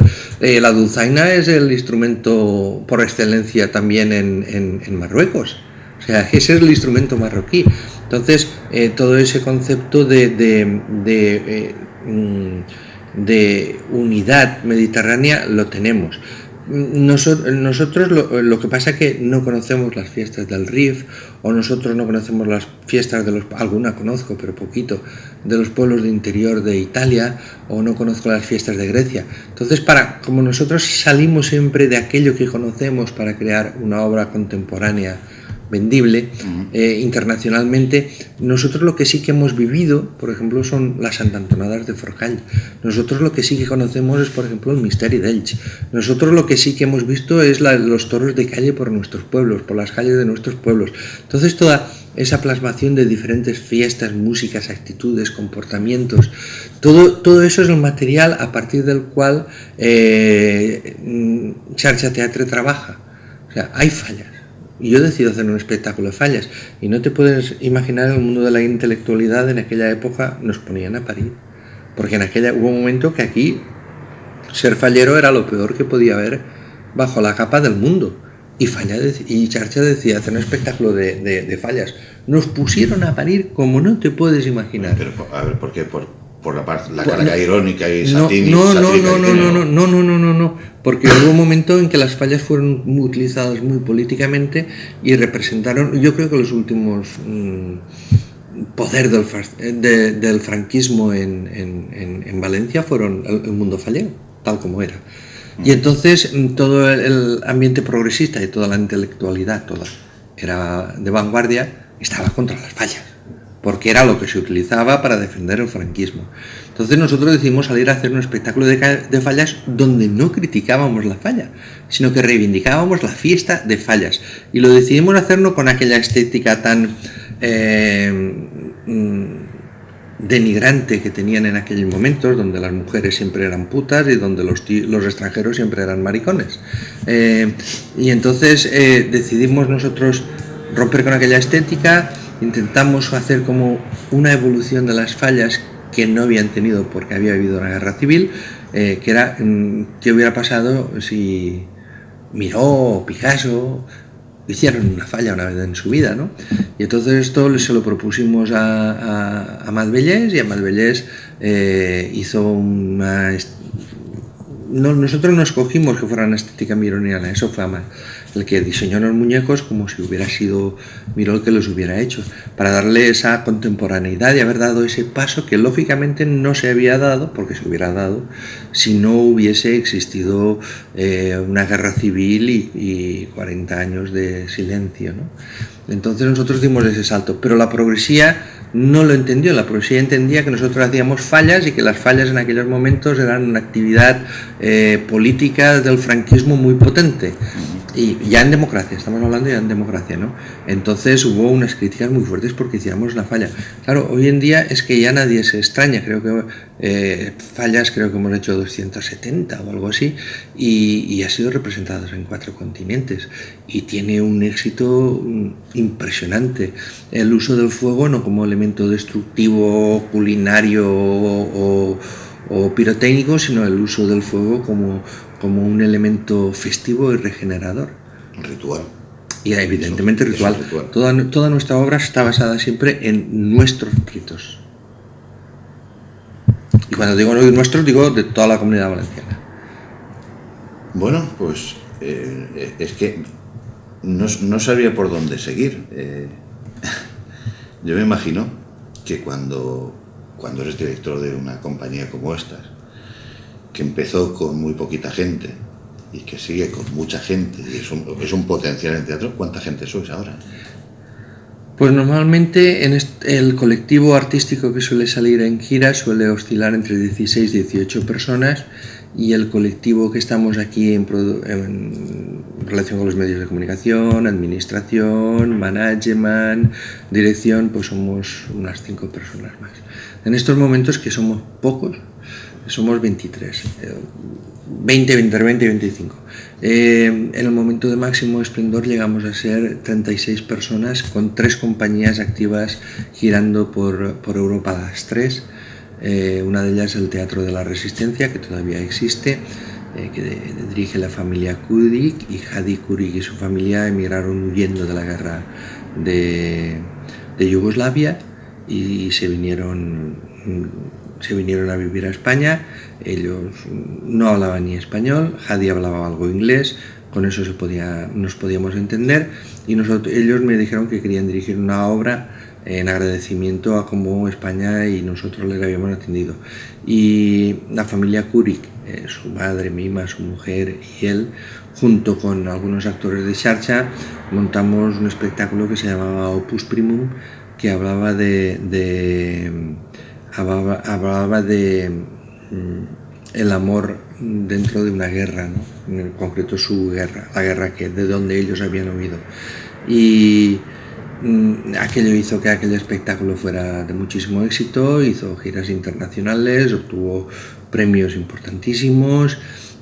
La dulzaina es el instrumento por excelencia también en Marruecos. O sea, ese es el instrumento marroquí. Entonces, todo ese concepto de unidad mediterránea lo tenemos. Nosotros lo que pasa es que no conocemos las fiestas del Rif, o nosotros no conocemos las fiestas alguna conozco, pero poquito, de los pueblos de interior de Italia, o no conozco las fiestas de Grecia. Entonces, como nosotros salimos siempre de aquello que conocemos para crear una obra contemporánea vendible internacionalmente, nosotros lo que sí que hemos vivido, por ejemplo, son las santantonadas de Forcall. Nosotros lo que sí que conocemos es, por ejemplo, el Misteri d'Elx. Nosotros lo que sí que hemos visto es los toros de calle por nuestros pueblos, por las calles de nuestros pueblos. Entonces, toda esa plasmación de diferentes fiestas, músicas, actitudes, comportamientos, todo eso es el material a partir del cual Xarxa Teatre trabaja. O sea, hay fallas. Y yo decido hacer un espectáculo de fallas. Y no te puedes imaginar el mundo de la intelectualidad en aquella época nos ponían a parir. Porque hubo un momento que aquí ser fallero era lo peor que podía haber bajo la capa del mundo. Y Xarxa decía hacer un espectáculo de fallas. Nos pusieron a parir como no te puedes imaginar. Pero, a ver, ¿por qué? Por la carga irónica y satírica. No, porque hubo un momento en que las fallas fueron utilizadas muy políticamente y representaron, yo creo que los últimos poder del franquismo en Valencia fueron el mundo fallero, tal como era. Y entonces todo el ambiente progresista y toda la intelectualidad, toda era de vanguardia, estaba contra las fallas, porque era lo que se utilizaba para defender el franquismo. Entonces nosotros decidimos salir a hacer un espectáculo de fallas donde no criticábamos la falla, sino que reivindicábamos la fiesta de fallas. Y lo decidimos hacerlo con aquella estética tan denigrante que tenían en aquellos momentos, donde las mujeres siempre eran putas y donde los extranjeros siempre eran maricones. Y entonces decidimos nosotros romper con aquella estética. Intentamos hacer como una evolución de las fallas que no habían tenido porque había habido una guerra civil, que era qué hubiera pasado si Miró o Picasso hicieron una falla una vez en su vida, ¿no? Y entonces esto se lo propusimos a Madvellés, y a Madvellés hizo una... nosotros no escogimos que fuera una estética mironiana, eso fue Amat el que diseñó los muñecos como si hubiera sido Miró el que los hubiera hecho, para darle esa contemporaneidad y haber dado ese paso que lógicamente no se había dado, porque se hubiera dado si no hubiese existido una guerra civil y 40 años de silencio, ¿no? Entonces nosotros dimos ese salto, pero la progresía no lo entendió. La progresía entendía que nosotros hacíamos fallas y que las fallas en aquellos momentos eran una actividad política del franquismo muy potente. Y ya en democracia, estamos hablando ya en democracia, ¿no? Entonces hubo unas críticas muy fuertes porque hacíamos la falla. Claro, hoy en día es que ya nadie se extraña, creo que fallas creo que hemos hecho 270 o algo así, y ha sido representados en 4 continentes y tiene un éxito impresionante. El uso del fuego no como elemento destructivo, culinario o pirotécnico, sino el uso del fuego como un elemento festivo y regenerador. Ritual. Y evidentemente ritual. Toda nuestra obra está basada siempre en nuestros ritos. Y cuando digo nuestros, digo de toda la Comunidad Valenciana. Bueno, pues es que no sabía por dónde seguir. Yo me imagino que cuando eres director de una compañía como esta, que empezó con muy poquita gente y que sigue con mucha gente y es un potencial en teatro, ¿cuánta gente sois ahora? Pues normalmente el colectivo artístico que suele salir en gira suele oscilar entre 16 y 18 personas, y el colectivo que estamos aquí en relación con los medios de comunicación, administración, management, dirección, pues somos unas 5 personas más. En estos momentos, que somos pocos, somos 23, 20 y 25. En el momento de máximo esplendor llegamos a ser 36 personas con 3 compañías activas girando por Europa, las 3. Una de ellas el Teatro de la Resistencia, que todavía existe, que dirige la familia Kurik, y Hadi Kurik y su familia emigraron huyendo de la guerra de Yugoslavia y se vinieron a vivir a España. Ellos no hablaban ni español, Hadi hablaba algo inglés, con eso nos podíamos entender, y ellos me dijeron que querían dirigir una obra en agradecimiento a cómo España y nosotros les habíamos atendido. Y la familia Kurik, su madre, Mima, su mujer y él, junto con algunos actores de Xarxa, montamos un espectáculo que se llamaba Opus Primum, que hablaba de el amor dentro de una guerra, ¿no? En concreto su guerra, la guerra de donde ellos habían huido. Y aquello hizo que aquel espectáculo fuera de muchísimo éxito, hizo giras internacionales, obtuvo premios importantísimos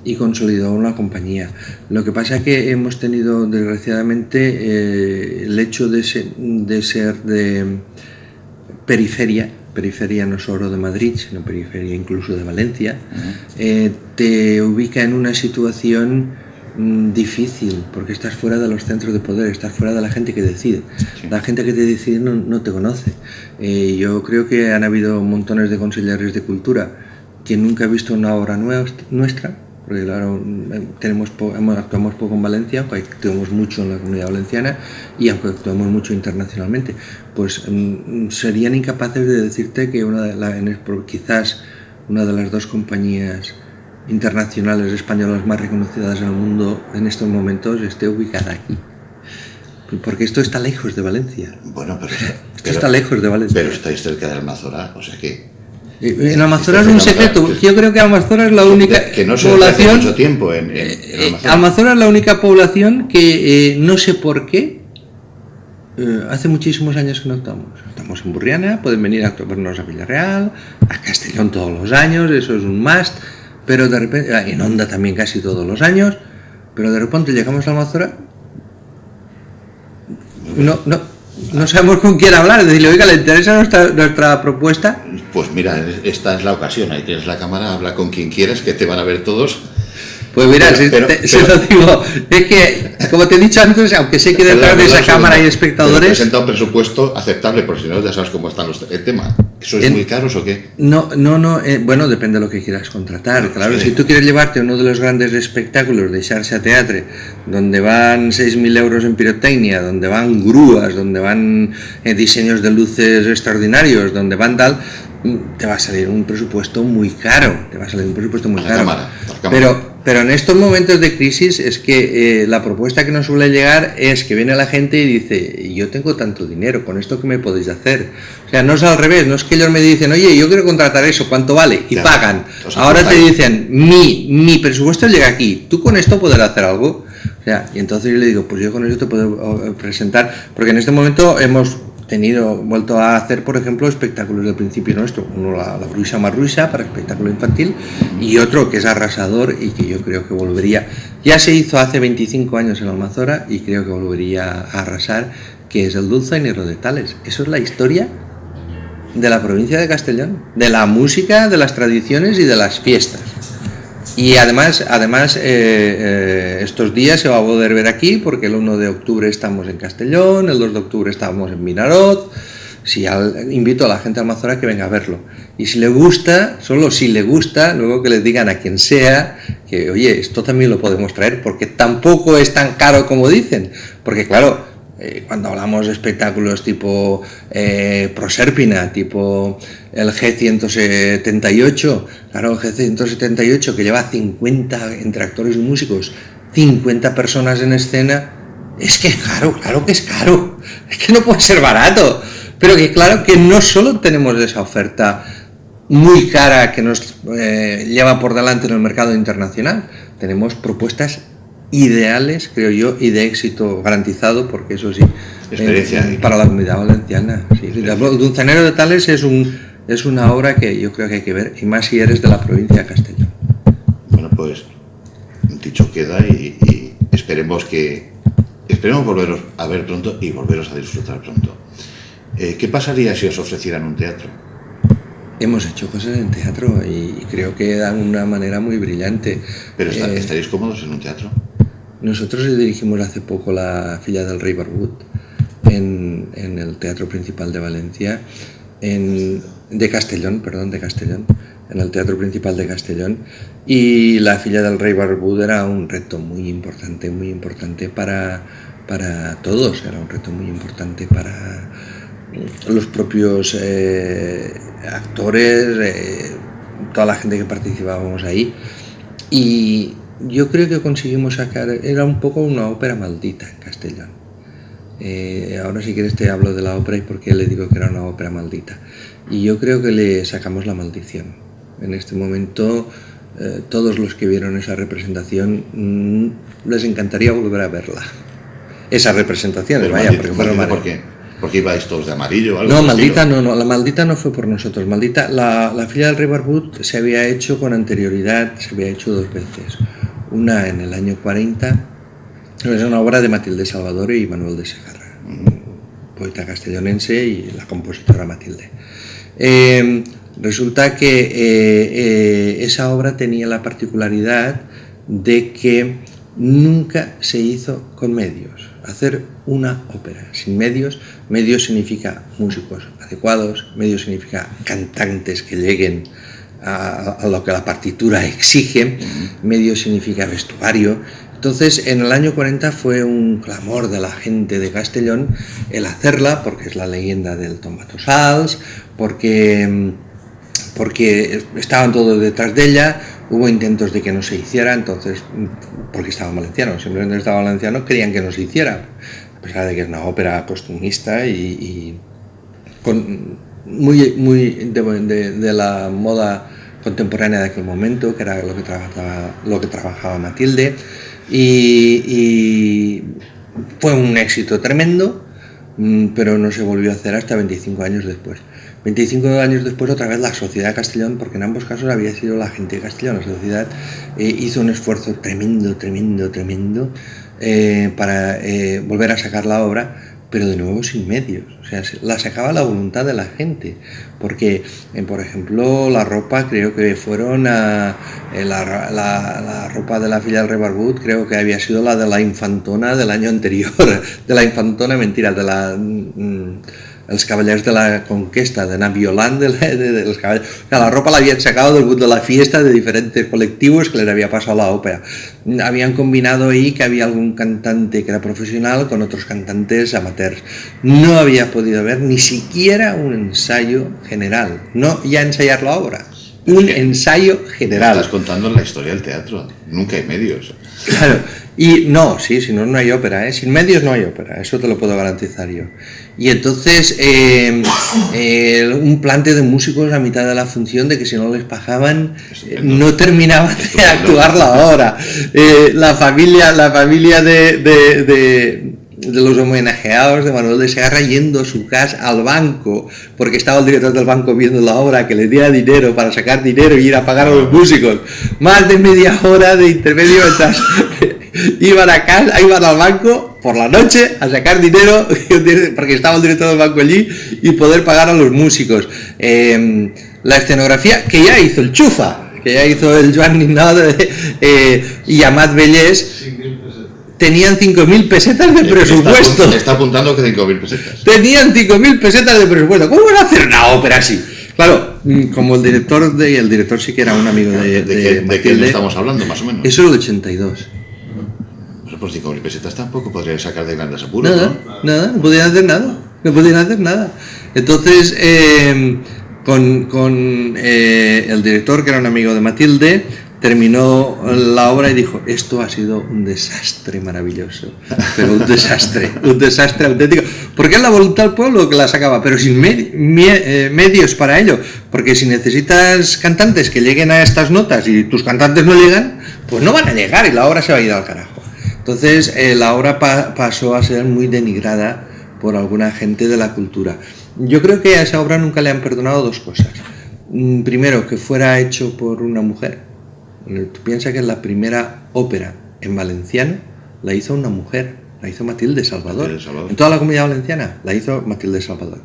y consolidó una compañía. Lo que pasa es que hemos tenido, desgraciadamente, el hecho de ser de periferia no solo de Madrid, sino periferia incluso de Valencia, te ubica en una situación difícil, porque estás fuera de los centros de poder, estás fuera de la gente que decide. Sí. La gente que te decide no te conoce. Yo creo que han habido montones de consejeros de cultura que nunca he visto una obra nuestra, porque claro, actuamos poco en Valencia, aunque actuamos mucho en la Comunidad Valenciana y aunque actuamos mucho internacionalmente, pues serían incapaces de decirte que quizás una de las 2 compañías internacionales españolas más reconocidas en el mundo en estos momentos esté ubicada aquí, porque esto está lejos de Valencia. Bueno, pero está lejos de Valencia. Pero estáis cerca de Almanzora, o sea que en Almanzora es un secreto. Yo creo que Almanzora es la única que no se población. Hace mucho tiempo en Almanzora es la única población que no sé por qué. Hace muchísimos años que no estamos. Estamos en Burriana, pueden venir a vernos a Villarreal, a Castellón todos los años, eso es un must. Pero de repente, en Onda también casi todos los años, pero de repente llegamos a Almanzora, no sabemos con quién hablar, decirle, oiga, ¿le interesa nuestra propuesta? Pues mira, esta es la ocasión, ahí tienes la cámara, habla con quien quieras, que te van a ver todos. Pues mira, se lo digo, es que, como te he dicho antes, aunque sé que detrás de esa cámara hay espectadores... Presenta un presupuesto aceptable, porque si no ya sabes cómo están el tema. ¿Eso es muy caro o qué? No, bueno, depende de lo que quieras contratar. Claro, sí. Si tú quieres llevarte uno de los grandes espectáculos de Xarxa Teatre, donde van 6.000 euros en pirotecnia, donde van grúas, donde van diseños de luces extraordinarios, donde van tal... te va a salir un presupuesto muy caro, pero en estos momentos de crisis es que la propuesta que nos suele llegar es que viene la gente y dice, yo tengo tanto dinero, ¿con esto qué me podéis hacer? O sea, no es al revés, no es que ellos me dicen, oye, yo quiero contratar eso, ¿cuánto vale? Y pagan. Ahora te dicen, mi presupuesto llega aquí, ¿tú con esto podrás hacer algo? O sea, y entonces yo le digo, pues yo con eso te puedo presentar, porque en este momento hemos vuelto a hacer, por ejemplo, espectáculos del principio nuestro, uno la Bruixa Marruixa para espectáculo infantil y otro que es arrasador y que yo creo que volvería, ya se hizo hace 25 años en Almanzora y creo que volvería a arrasar, que es el Dulzainero de Tales. Eso es la historia de la provincia de Castellón, de la música, de las tradiciones y de las fiestas. Y además estos días se va a poder ver aquí, porque el 1 de octubre estamos en Castellón, el 2 de octubre estamos en Vinaròs. Invito a la gente de Almanzora que venga a verlo. Y si le gusta, solo si le gusta, luego que les digan a quien sea que, oye, esto también lo podemos traer, porque tampoco es tan caro como dicen. Porque claro, cuando hablamos de espectáculos tipo Proserpina, tipo el G178, claro, el G178 que lleva 50, entre actores y músicos, 50 personas en escena, es que es caro, claro que es caro, es que no puede ser barato, pero que claro que no solo tenemos esa oferta muy cara que nos lleva por delante en el mercado internacional. Tenemos propuestas ideales, creo yo, y de éxito garantizado, porque eso sí, para la Comunidad Valenciana. Sí. El Dulcinero de Tales es una obra que yo creo que hay que ver, y más si eres de la provincia de Castellón. Bueno, pues dicho queda y esperemos volveros a ver pronto y volveros a disfrutar pronto. ¿Qué pasaría si os ofrecieran un teatro? Hemos hecho cosas en teatro y creo que dan una manera muy brillante. ¿Pero estaréis cómodos en un teatro? Nosotros dirigimos hace poco la Filla del Rei Barbut en el Teatro Principal de Valencia, de Castellón, en el Teatro Principal de Castellón, y la Filla del Rei Barbut era un reto muy importante para todos, era un reto muy importante para los propios actores, toda la gente que participábamos ahí, y yo creo que conseguimos sacar, era un poco una ópera maldita en Castellón. Ahora si quieres te hablo de la ópera y por qué le digo que era una ópera maldita. Y yo creo que le sacamos la maldición. En este momento todos los que vieron esa representación les encantaría volver a verla. Esa representación, vaya, porque fueron ¿por qué? ¿Porque ibais todos de amarillo o algo? No, maldita no, la maldita no fue por nosotros. Maldita, la Filla del Rei Barbut se había hecho con anterioridad, se había hecho 2 veces. Una en el año 40, es una obra de Matilde Salvador y Manuel de Segarra, poeta castellonense y la compositora Matilde. Resulta que esa obra tenía la particularidad de que nunca se hizo con medios. Hacer una ópera sin medios significa músicos adecuados, medios significa cantantes que lleguen a lo que la partitura exige, medios significa vestuario. Entonces, en el año 40 fue un clamor de la gente de Castellón el hacerla, porque es la leyenda del Tombatossals, porque estaban todos detrás de ella. Hubo intentos de que no se hiciera, entonces, porque estaba valenciano, simplemente estaba valenciano, querían que no se hiciera, a pesar de que es una ópera costumista y muy de la moda contemporánea de aquel momento, que era lo que trabajaba Matilde, y fue un éxito tremendo, pero no se volvió a hacer hasta 25 años después. 25 años después, otra vez la Sociedad de Castellón, porque en ambos casos había sido la gente de Castellón, la sociedad hizo un esfuerzo tremendo para volver a sacar la obra, pero de nuevo sin medios. O sea, la sacaba la voluntad de la gente, porque, por ejemplo, la ropa, creo que fueron la ropa de la Filla del Rei Barbut, creo que había sido la de la infantona del año anterior, de la infantona, mentira, de els Cavallers de la Conquesta, de Naviolant, de los caballeros. O sea, la ropa la habían sacado del mundo de la fiesta de diferentes colectivos que les había pasado la ópera. Habían combinado ahí que había algún cantante que era profesional con otros cantantes amateurs. No había podido haber ni siquiera un ensayo general, no ya ensayar la obra, un ensayo general. Estás contando la historia del teatro, nunca hay medios. Claro, y no, sí, si no, no hay ópera, sin medios no hay ópera, eso te lo puedo garantizar yo. Y entonces un planteo de músicos a mitad de la función de que si no les pagaban no terminaban de actuar la obra. La familia de los homenajeados de Manuel de Segarra yendo a su casa al banco, porque estaba el director del banco viendo la obra, que le diera dinero para sacar dinero y ir a pagar a los músicos. Más de media hora de intermedio mientras iban al banco por la noche a sacar dinero, porque estaba el director del banco allí, y poder pagar a los músicos. La escenografía que ya hizo el Chufa, que ya hizo el Joan Ninot y Amat Bellés, tenían 5.000 pesetas de presupuesto. Está apuntando que 5.000 pesetas. Tenían 5.000 pesetas de presupuesto. ¿Cómo van a hacer una ópera así? Claro, como el director sí que era un amigo ¿De qué estamos hablando, más o menos? Eso es el 82. Pues 5.000 pesetas tampoco podría sacar de grandes apuros. Nada, no podían hacer nada. Entonces, con el director, que era un amigo de Matilde, terminó la obra y dijo, esto ha sido un desastre maravilloso, pero un desastre auténtico, porque es la voluntad del pueblo que la sacaba, pero sin medios para ello, porque si necesitas cantantes que lleguen a estas notas y tus cantantes no llegan, pues no van a llegar y la obra se va a ir al carajo. Entonces la obra pasó a ser muy denigrada por alguna gente de la cultura. Yo creo que a esa obra nunca le han perdonado dos cosas. Primero, que fuera hecho por una mujer. Tú piensas que la primera ópera en valenciano la hizo una mujer, la hizo Matilde Salvador. En toda la Comunidad Valenciana la hizo Matilde Salvador.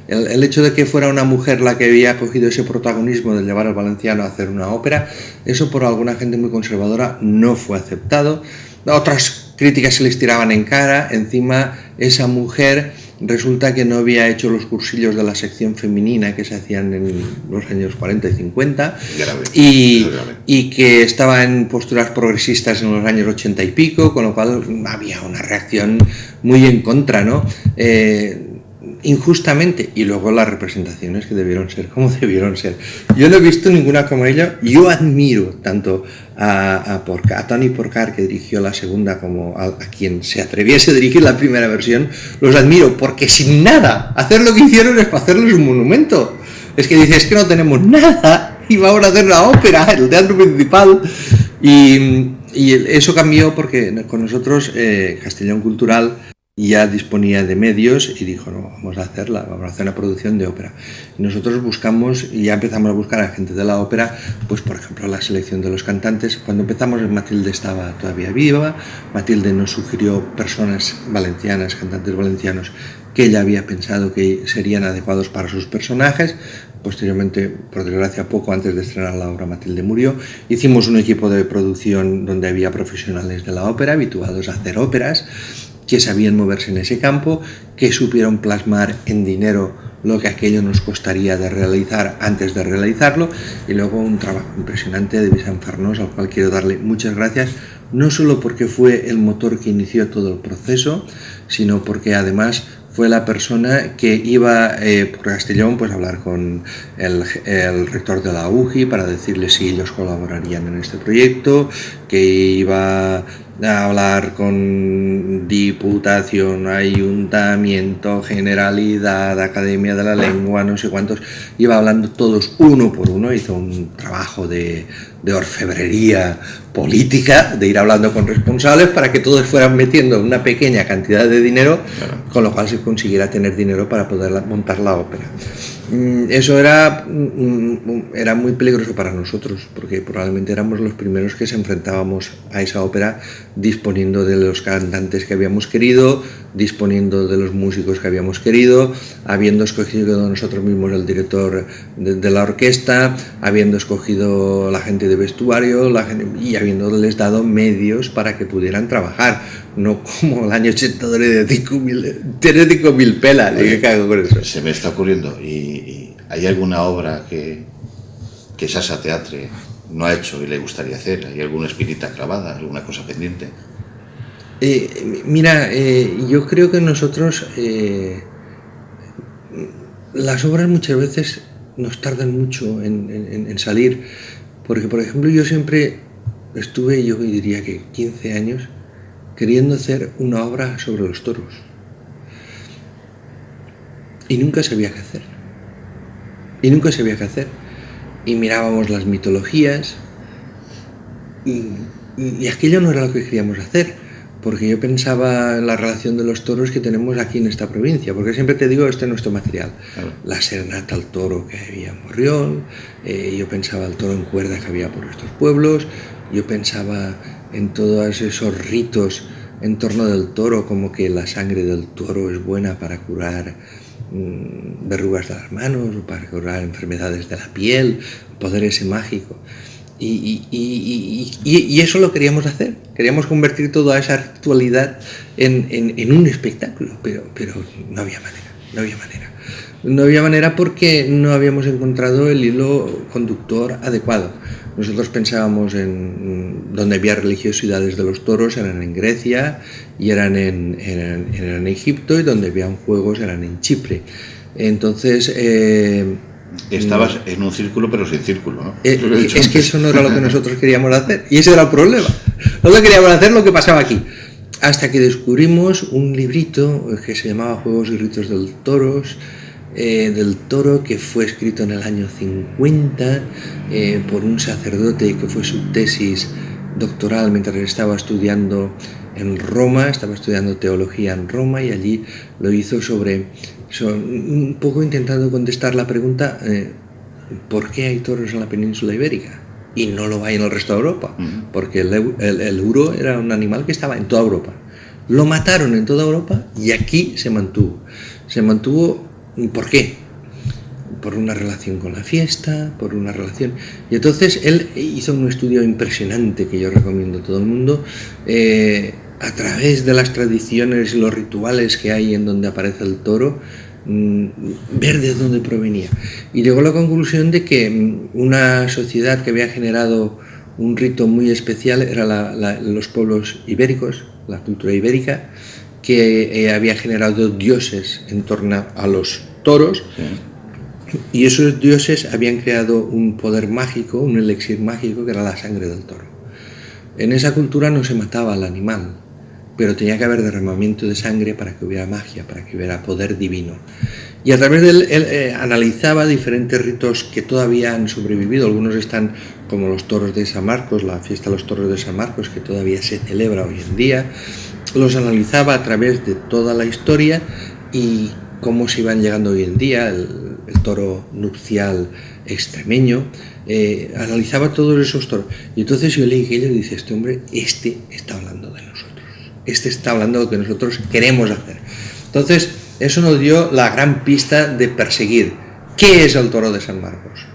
El hecho de que fuera una mujer la que había cogido ese protagonismo de llevar al valenciano a hacer una ópera, eso por alguna gente muy conservadora no fue aceptado. Otras críticas se les tiraban en cara. Encima, esa mujer resulta que no había hecho los cursillos de la sección femenina que se hacían en los años 40 y 50 y que estaba en posturas progresistas en los años 80 y pico, con lo cual había una reacción muy en contra, ¿no? Injustamente, y luego las representaciones que debieron ser como debieron ser. Yo no he visto ninguna como ella. Yo admiro tanto a Toni Porcar, que dirigió la segunda, como a quien se atreviese a dirigir la primera versión. Los admiro porque sin nada, hacer lo que hicieron es para hacerles un monumento. Es que dices, es que no tenemos nada y vamos a hacer la ópera, el teatro principal. Y eso cambió porque con nosotros Castellón Cultural ya disponía de medios y dijo, no, vamos a hacer una producción de ópera. Y nosotros buscamos, y ya empezamos a buscar a gente de la ópera, pues por ejemplo la selección de los cantantes. Cuando empezamos, Matilde estaba todavía viva. Matilde nos sugirió personas valencianas, cantantes valencianos, que ella había pensado que serían adecuados para sus personajes. Posteriormente, por desgracia, poco antes de estrenar la obra, Matilde murió. Hicimos un equipo de producción donde había profesionales de la ópera, habituados a hacer óperas, que sabían moverse en ese campo, que supieron plasmar en dinero lo que aquello nos costaría de realizar antes de realizarlo, y luego un trabajo impresionante de Vicent Farnós, al cual quiero darle muchas gracias, no solo porque fue el motor que inició todo el proceso, sino porque además fue la persona que iba por Castellón, pues, a hablar con el rector de la UGI para decirle si ellos colaborarían en este proyecto, que iba a hablar con Diputación, Ayuntamiento, Generalidad, Academia de la Lengua, no sé cuántos, iba hablando todos uno por uno. Hizo un trabajo de orfebrería política, de ir hablando con responsables para que todos fueran metiendo una pequeña cantidad de dinero, con lo cual se consiguiera tener dinero para poder montar la ópera. Eso era muy peligroso para nosotros, porque probablemente éramos los primeros que se enfrentábamos a esa ópera, disponiendo de los cantantes que habíamos querido, disponiendo de los músicos que habíamos querido, habiendo escogido nosotros mismos el director de la orquesta, habiendo escogido la gente de vestuario, y habiéndoles dado medios para que pudieran trabajar, no como el año 80 de 5.000 pelas. Oye, ¿Qué hago con eso? Se me está ocurriendo, ¿y hay alguna obra que Xarxa Teatre no ha hecho y le gustaría hacer? ¿Hay alguna espinita clavada, alguna cosa pendiente? Mira, yo creo que nosotros las obras muchas veces nos tardan mucho en salir, porque por ejemplo yo siempre estuve, yo diría que 15 años, queriendo hacer una obra sobre los toros y nunca sabía qué hacer. Y mirábamos las mitologías y aquello no era lo que queríamos hacer, porque yo pensaba en la relación de los toros que tenemos aquí en esta provincia, porque siempre te digo, este es nuestro material. Claro. La serenata al toro que había en Morrión, yo pensaba el toro en cuerda que había por estos pueblos, yo pensaba en todos esos ritos en torno del toro, como que la sangre del toro es buena para curar verrugas de las manos, o para curar enfermedades de la piel, poder ese mágico. Y eso lo queríamos hacer, queríamos convertir toda esa ritualidad en un espectáculo, pero no había manera. No había manera porque no habíamos encontrado el hilo conductor adecuado. Nosotros pensábamos en donde había religiosidades de los toros, eran en Grecia y eran en Egipto, y donde habían juegos eran en Chipre. Entonces Estabas en un círculo pero sin círculo, ¿no? Es que eso no era lo que nosotros queríamos hacer, y ese era el problema. Nosotros queríamos hacer lo que pasaba aquí. Hasta que descubrimos un librito que se llamaba Juegos y Ritos del Toro, que fue escrito en el año 50 por un sacerdote que fue su tesis doctoral mientras estaba estudiando en Roma, estaba estudiando teología en Roma, y allí lo hizo un poco intentando contestar la pregunta ¿por qué hay toros en la península ibérica y no lo hay en el resto de Europa? Porque el euro era un animal que estaba en toda Europa. Lo mataron en toda Europa y aquí se mantuvo. Se mantuvo, ¿por qué? Por una relación con la fiesta, por una relación... Y entonces él hizo un estudio impresionante que yo recomiendo a todo el mundo, a través de las tradiciones y los rituales que hay en donde aparece el toro, ver de dónde provenía. Y llegó a la conclusión de que una sociedad que había generado un rito muy especial era los pueblos ibéricos, la cultura ibérica, que había generado dioses en torno a los toros, y esos dioses habían creado un poder mágico, un elixir mágico, que era la sangre del toro. En esa cultura no se mataba al animal, pero tenía que haber derramamiento de sangre para que hubiera magia, para que hubiera poder divino. Y a través de él analizaba diferentes ritos que todavía han sobrevivido. Algunos están como los toros de San Marcos, la fiesta de los toros de San Marcos, que todavía se celebra hoy en día. Los analizaba a través de toda la historia y cómo se iban llegando hoy en día, el toro nupcial extremeño. Analizaba todos esos toros. Y entonces yo leí aquello y dije, este hombre, está hablando de nosotros. Está hablando de lo que nosotros queremos hacer. Entonces, eso nos dio la gran pista de perseguir qué es el toro de San Marcos.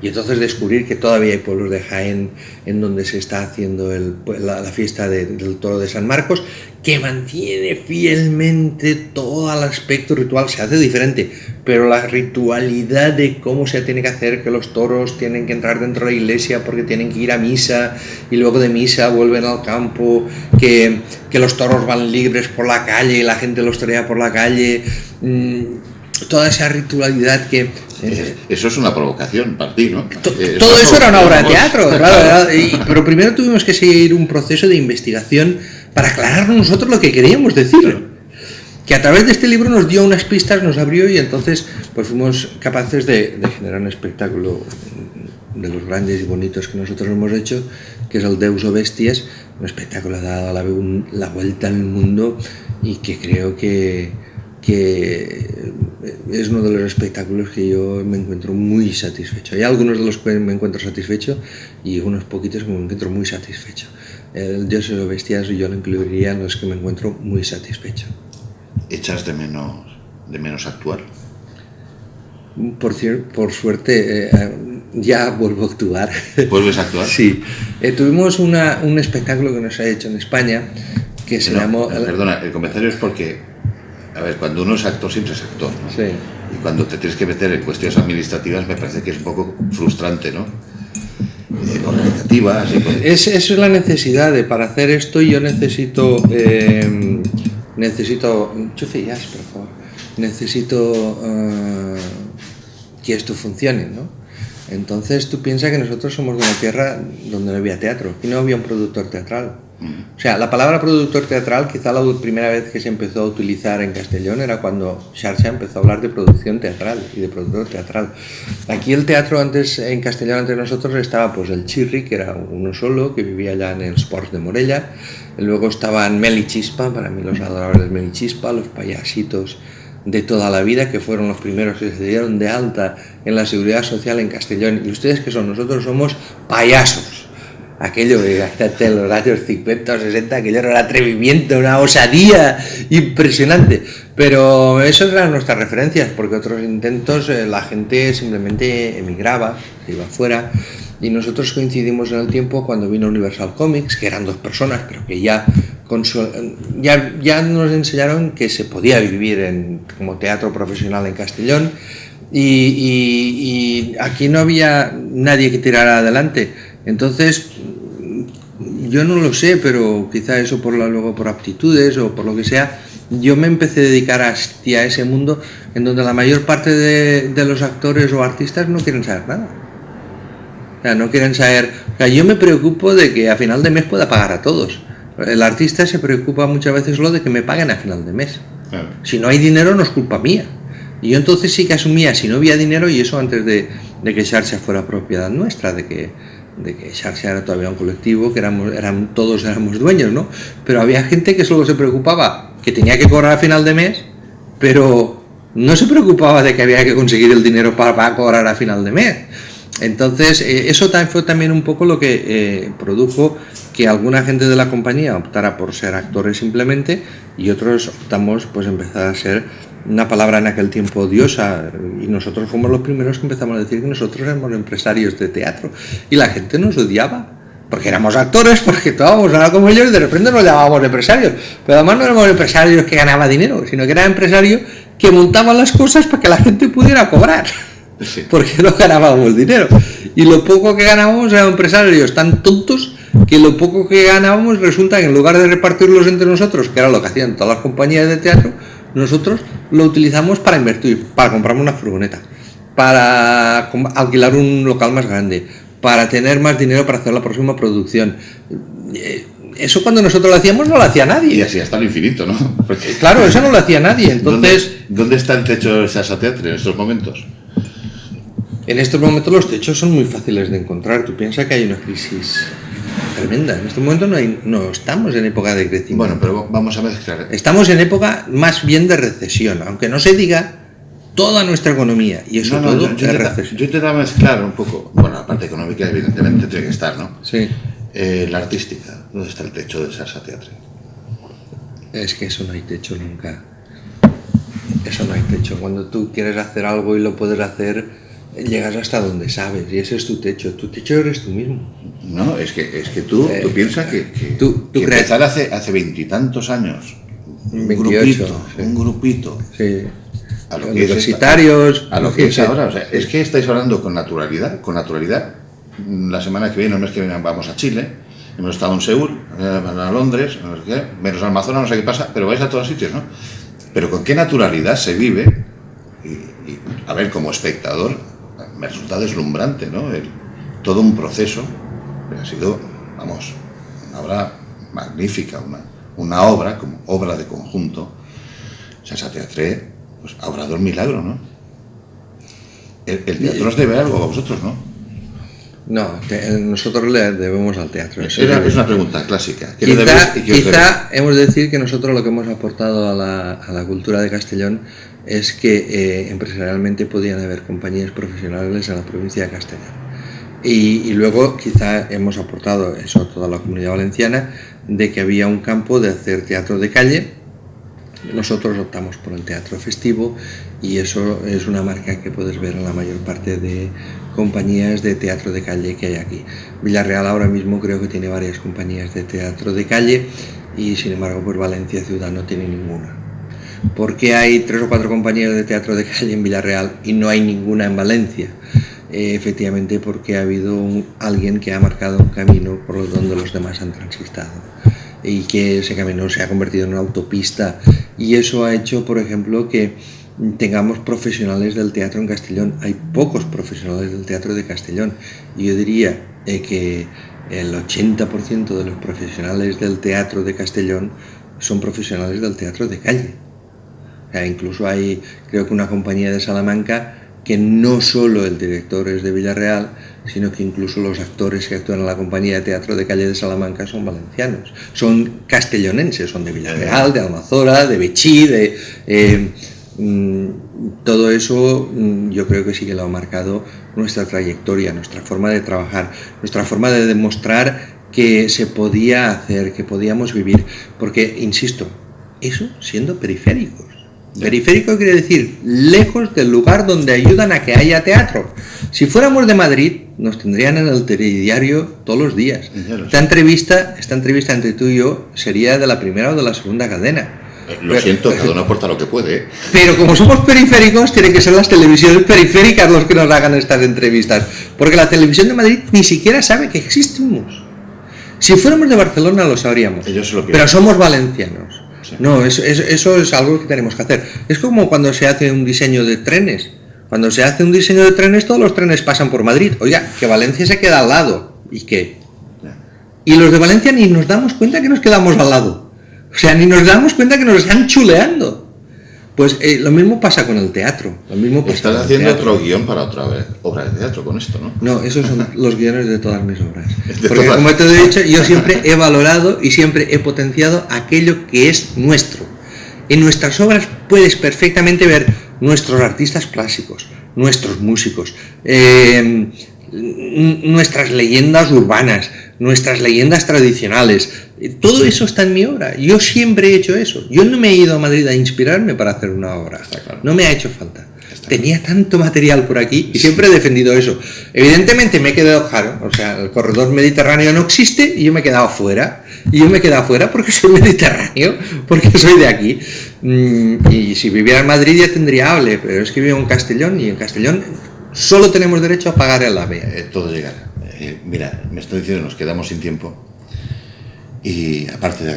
Y entonces descubrir que todavía hay pueblos de Jaén en donde se está haciendo la fiesta del toro de San Marcos, que mantiene fielmente todo el aspecto ritual. Se hace diferente, pero la ritualidad de cómo se tiene que hacer, que los toros tienen que entrar dentro de la iglesia porque tienen que ir a misa y luego de misa vuelven al campo, que los toros van libres por la calle y la gente los torea por la calle, toda esa ritualidad que... Eso es una provocación para ti, ¿no? Todo eso era una obra de teatro, claro, pero primero tuvimos que seguir un proceso de investigación para aclararnos nosotros lo que queríamos decir, que a través de este libro nos dio unas pistas, nos abrió, y entonces pues fuimos capaces de generar un espectáculo de los grandes y bonitos que nosotros hemos hecho, que es el Deus o Bestias, un espectáculo que ha dado la vuelta al mundo y que creo que es uno de los espectáculos que yo me encuentro muy satisfecho. Hay algunos de los que me encuentro satisfecho y unos poquitos que me encuentro muy satisfecho. El Dioses o Bestias yo lo incluiría en los que me encuentro muy satisfecho. ¿Echas de menos actuar? Por suerte ya vuelvo a actuar. ¿Vuelves a actuar? Sí. Tuvimos un espectáculo que nos ha hecho en España que se llamó... Perdona, el comentario es porque... A ver, cuando uno es actor siempre es actor, ¿no? Sí. Y cuando te tienes que meter en cuestiones administrativas me parece que es un poco frustrante, ¿no? Organizativas y cosas. Eso es la necesidad de, para hacer esto yo necesito chufillas, por favor. Necesito que esto funcione, ¿no? Entonces tú piensas que nosotros somos de una tierra donde no había teatro y no había un productor teatral. O sea, la palabra productor teatral, quizá la primera vez que se empezó a utilizar en Castellón era cuando Xarxa empezó a hablar de producción teatral y de productor teatral. Aquí el teatro antes, en Castellón, antes de nosotros, estaba pues el Chirri, que era uno solo, que vivía allá en el Sports de Morella. Luego estaban Mel y Chispa, para mí los adoradores de Mel y Chispa, los payasitos de toda la vida, que fueron los primeros que se dieron de alta en la Seguridad Social en Castellón. ¿Y ustedes qué son? Nosotros somos payasos. Aquello que hasta en los años 50 o 60, aquello era un atrevimiento, una osadía impresionante. Pero esas eran nuestras referencias, porque otros intentos la gente simplemente emigraba, se iba afuera, y nosotros coincidimos en el tiempo cuando vino Universal Comics, que eran 2 personas, pero que ya nos enseñaron que se podía vivir como teatro profesional en Castellón, y aquí no había nadie que tirara adelante. Entonces, yo no lo sé, pero quizá eso luego por aptitudes o por lo que sea, yo me empecé a dedicar hacia ese mundo en donde la mayor parte de los actores o artistas no quieren saber nada. O sea, no quieren saber... O sea, yo me preocupo de que a final de mes pueda pagar a todos. El artista se preocupa muchas veces solo de que me paguen a final de mes. Claro. Si no hay dinero no es culpa mía. Y yo entonces sí que asumía, si no había dinero, y eso antes de que Xarxa fuera propiedad nuestra, de que Xarxa era todavía un colectivo, que todos éramos dueños, ¿no? Pero había gente que solo se preocupaba, que tenía que cobrar a final de mes, pero no se preocupaba de que había que conseguir el dinero para cobrar a final de mes. Entonces, eso fue también un poco lo que produjo que alguna gente de la compañía optara por ser actores simplemente, y otros optamos pues empezar a ser una palabra en aquel tiempo odiosa, y nosotros fuimos los primeros que empezamos a decir que nosotros éramos empresarios de teatro, y la gente nos odiaba porque éramos actores, porque estábamos nada como ellos, y de repente nos llamábamos empresarios. Pero además no éramos empresarios que ganaba dinero, sino que era empresarios que montaban las cosas para que la gente pudiera cobrar. Sí. Porque no ganábamos dinero, y lo poco que ganábamos eran empresarios tan tontos que lo poco que ganábamos resulta que en lugar de repartirlos entre nosotros, que era lo que hacían todas las compañías de teatro, nosotros lo utilizamos para invertir, para comprarme una furgoneta, para alquilar un local más grande, para tener más dinero para hacer la próxima producción. Eso cuando nosotros lo hacíamos no lo hacía nadie. Y así hasta el infinito, ¿no? Porque... Claro, eso no lo hacía nadie. Entonces, ¿Dónde está el techo de Xarxa Teatre en estos momentos? En estos momentos los techos son muy fáciles de encontrar. Tú piensas que hay una crisis tremenda. En estos momentos no estamos en época de crecimiento. Bueno, pero vamos a mezclar. Estamos en época más bien de recesión, aunque no se diga toda nuestra economía. Y eso todo es recesión. Yo intentaba mezclar un poco, bueno, la parte económica evidentemente tiene que estar, ¿no? Sí. La artística, ¿dónde está el techo de Xarxa Teatre? Es que eso no hay techo nunca. Eso no hay techo. Cuando tú quieres hacer algo y lo puedes hacer, llegas hasta donde sabes, y ese es tu techo. Tu techo eres tú mismo. No, es que tú piensas que tú que crees... empezar hace 20 años, un 28, grupito, sí. a lo que universitarios, es a lo que es ahora, o sea, es que estáis hablando con naturalidad. La semana que viene, el mes que viene, vamos a Chile, hemos estado en Seúl, a Londres, no sé qué, menos Amazonas, no sé qué pasa, pero vais a todos sitios, ¿no? Pero con qué naturalidad se vive, y a ver, como espectador, me resulta deslumbrante, ¿no? Todo un proceso que ha sido, vamos, una obra magnífica, una obra, como obra de conjunto. Xarxa Teatre, pues ha obrado el milagro, ¿no? El teatro os debe algo a vosotros, ¿no? No, nosotros le debemos al teatro. Es una pregunta clásica. Quizá hemos de decir que nosotros lo que hemos aportado a la cultura de Castellón es que empresarialmente podían haber compañías profesionales en la provincia de Castellón. Y luego quizá hemos aportado eso a toda la Comunidad Valenciana, de que había un campo de hacer teatro de calle. Nosotros optamos por el teatro festivo, y eso es una marca que puedes ver en la mayor parte de compañías de teatro de calle que hay aquí. Villarreal ahora mismo creo que tiene varias compañías de teatro de calle, y sin embargo pues Valencia ciudad no tiene ninguna. ¿Por qué hay 3 o 4 compañías de teatro de calle en Villarreal y no hay ninguna en Valencia? Efectivamente porque ha habido alguien que ha marcado un camino por donde los demás han transitado, y que ese camino se ha convertido en una autopista, y eso ha hecho, por ejemplo, que tengamos profesionales del teatro en Castellón. Hay pocos profesionales del teatro de Castellón, y yo diría que el 80% de los profesionales del teatro de Castellón son profesionales del teatro de calle. O sea, incluso hay, creo que una compañía de Salamanca, que no solo el director es de Villarreal, sino que incluso los actores que actúan en la compañía de teatro de calle de Salamanca son valencianos, son castellonenses, son de Villarreal, de Almazora, de Betxí, todo eso yo creo que sí que lo ha marcado nuestra trayectoria, nuestra forma de trabajar, nuestra forma de demostrar que se podía hacer, que podíamos vivir, porque, insisto, eso siendo periféricos. Periférico quiere decir lejos del lugar donde ayudan a que haya teatro. Si fuéramos de Madrid, nos tendrían en el telediario todos los días. Esta entrevista entre tú y yo sería de la primera o de la segunda cadena. Siento, cada uno aporta lo que puede. Pero como somos periféricos, tienen que ser las televisiones periféricas los que nos hagan estas entrevistas, porque la televisión de Madrid ni siquiera sabe que existimos. Si fuéramos de Barcelona lo sabríamos, pero somos valencianos. Sí. No, eso es algo que tenemos que hacer. Es como cuando se hace un diseño de trenes. Cuando se hace un diseño de trenes, todos los trenes pasan por Madrid. Oiga, que Valencia se queda al lado. ¿Y qué? Y los de Valencia ni nos damos cuenta que nos quedamos al lado. O sea, ni nos damos cuenta que nos están chuleando. Pues lo mismo pasa con el teatro. Lo mismo pasa Estás con el haciendo teatro. otro guión para otra obra de teatro con esto, ¿no? No, esos son los guiones de todas mis obras. De Porque todas. como te he dicho, yo siempre he valorado y siempre he potenciado aquello que es nuestro. En nuestras obras puedes perfectamente ver nuestros artistas plásticos, nuestros músicos, nuestras leyendas urbanas, nuestras leyendas tradicionales. Todo eso está en mi obra. Yo siempre he hecho eso. Yo no me he ido a Madrid a inspirarme para hacer una obra. Claro. No me ha hecho falta. Tenía tanto material por aquí y siempre he defendido eso. Evidentemente me he quedado, claro, o sea, el corredor mediterráneo no existe y yo me he quedado fuera. Y yo me he quedado fuera porque soy mediterráneo, porque soy de aquí. Y si viviera en Madrid ya tendría AVE, pero es que vivo en Castellón y en Castellón solo tenemos derecho a pagar el AVE. Todo llegará. Mira, me estoy diciendo, nos quedamos sin tiempo. Y aparte de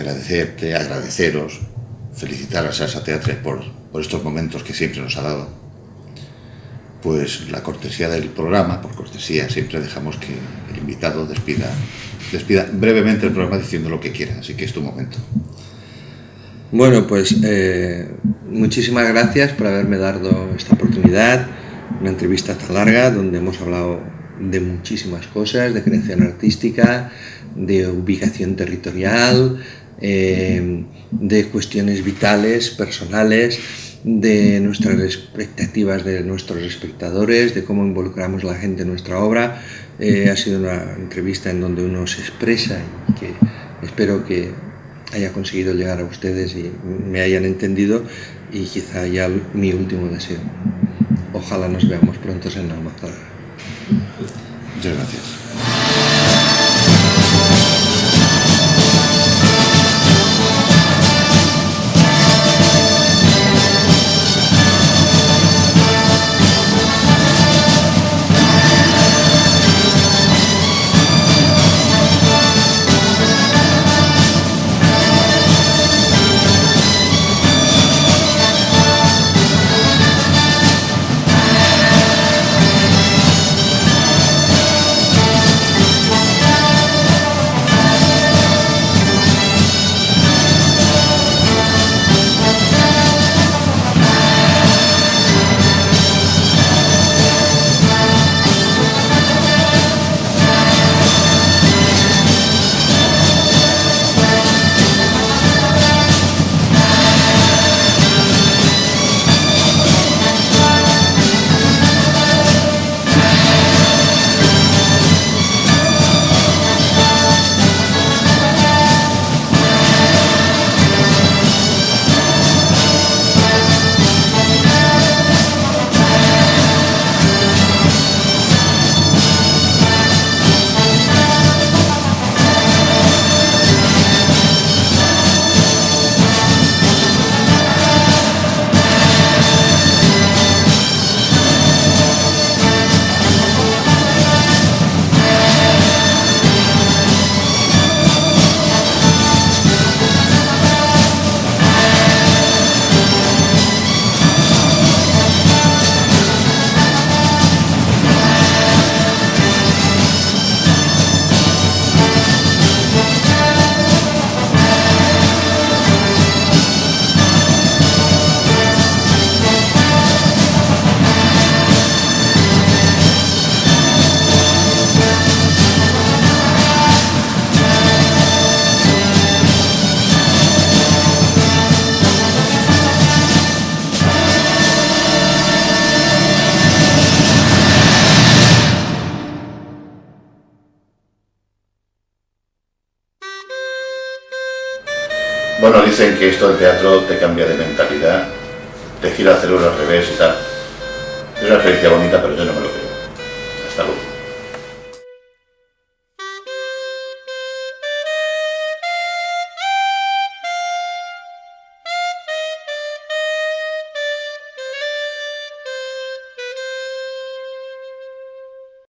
agradeceros, felicitar a Salsa Teatre por estos momentos que siempre nos ha dado, pues la cortesía del programa, por cortesía siempre dejamos que el invitado despida brevemente el programa diciendo lo que quiera, así que es tu momento. Bueno, pues muchísimas gracias por haberme dado esta oportunidad, una entrevista tan larga donde hemos hablado de muchísimas cosas, de creación artística, de ubicación territorial, de cuestiones vitales, personales, de nuestras expectativas de nuestros espectadores, de cómo involucramos a la gente en nuestra obra. Ha sido una entrevista en donde uno se expresa y que espero que haya conseguido llegar a ustedes y me hayan entendido, y quizá ya mi último deseo. Ojalá nos veamos pronto en la Almazara. Muchas gracias. Bueno, dicen que esto del teatro te cambia de mentalidad, te gira el cerebro al revés y tal. Es una experiencia bonita, pero yo no me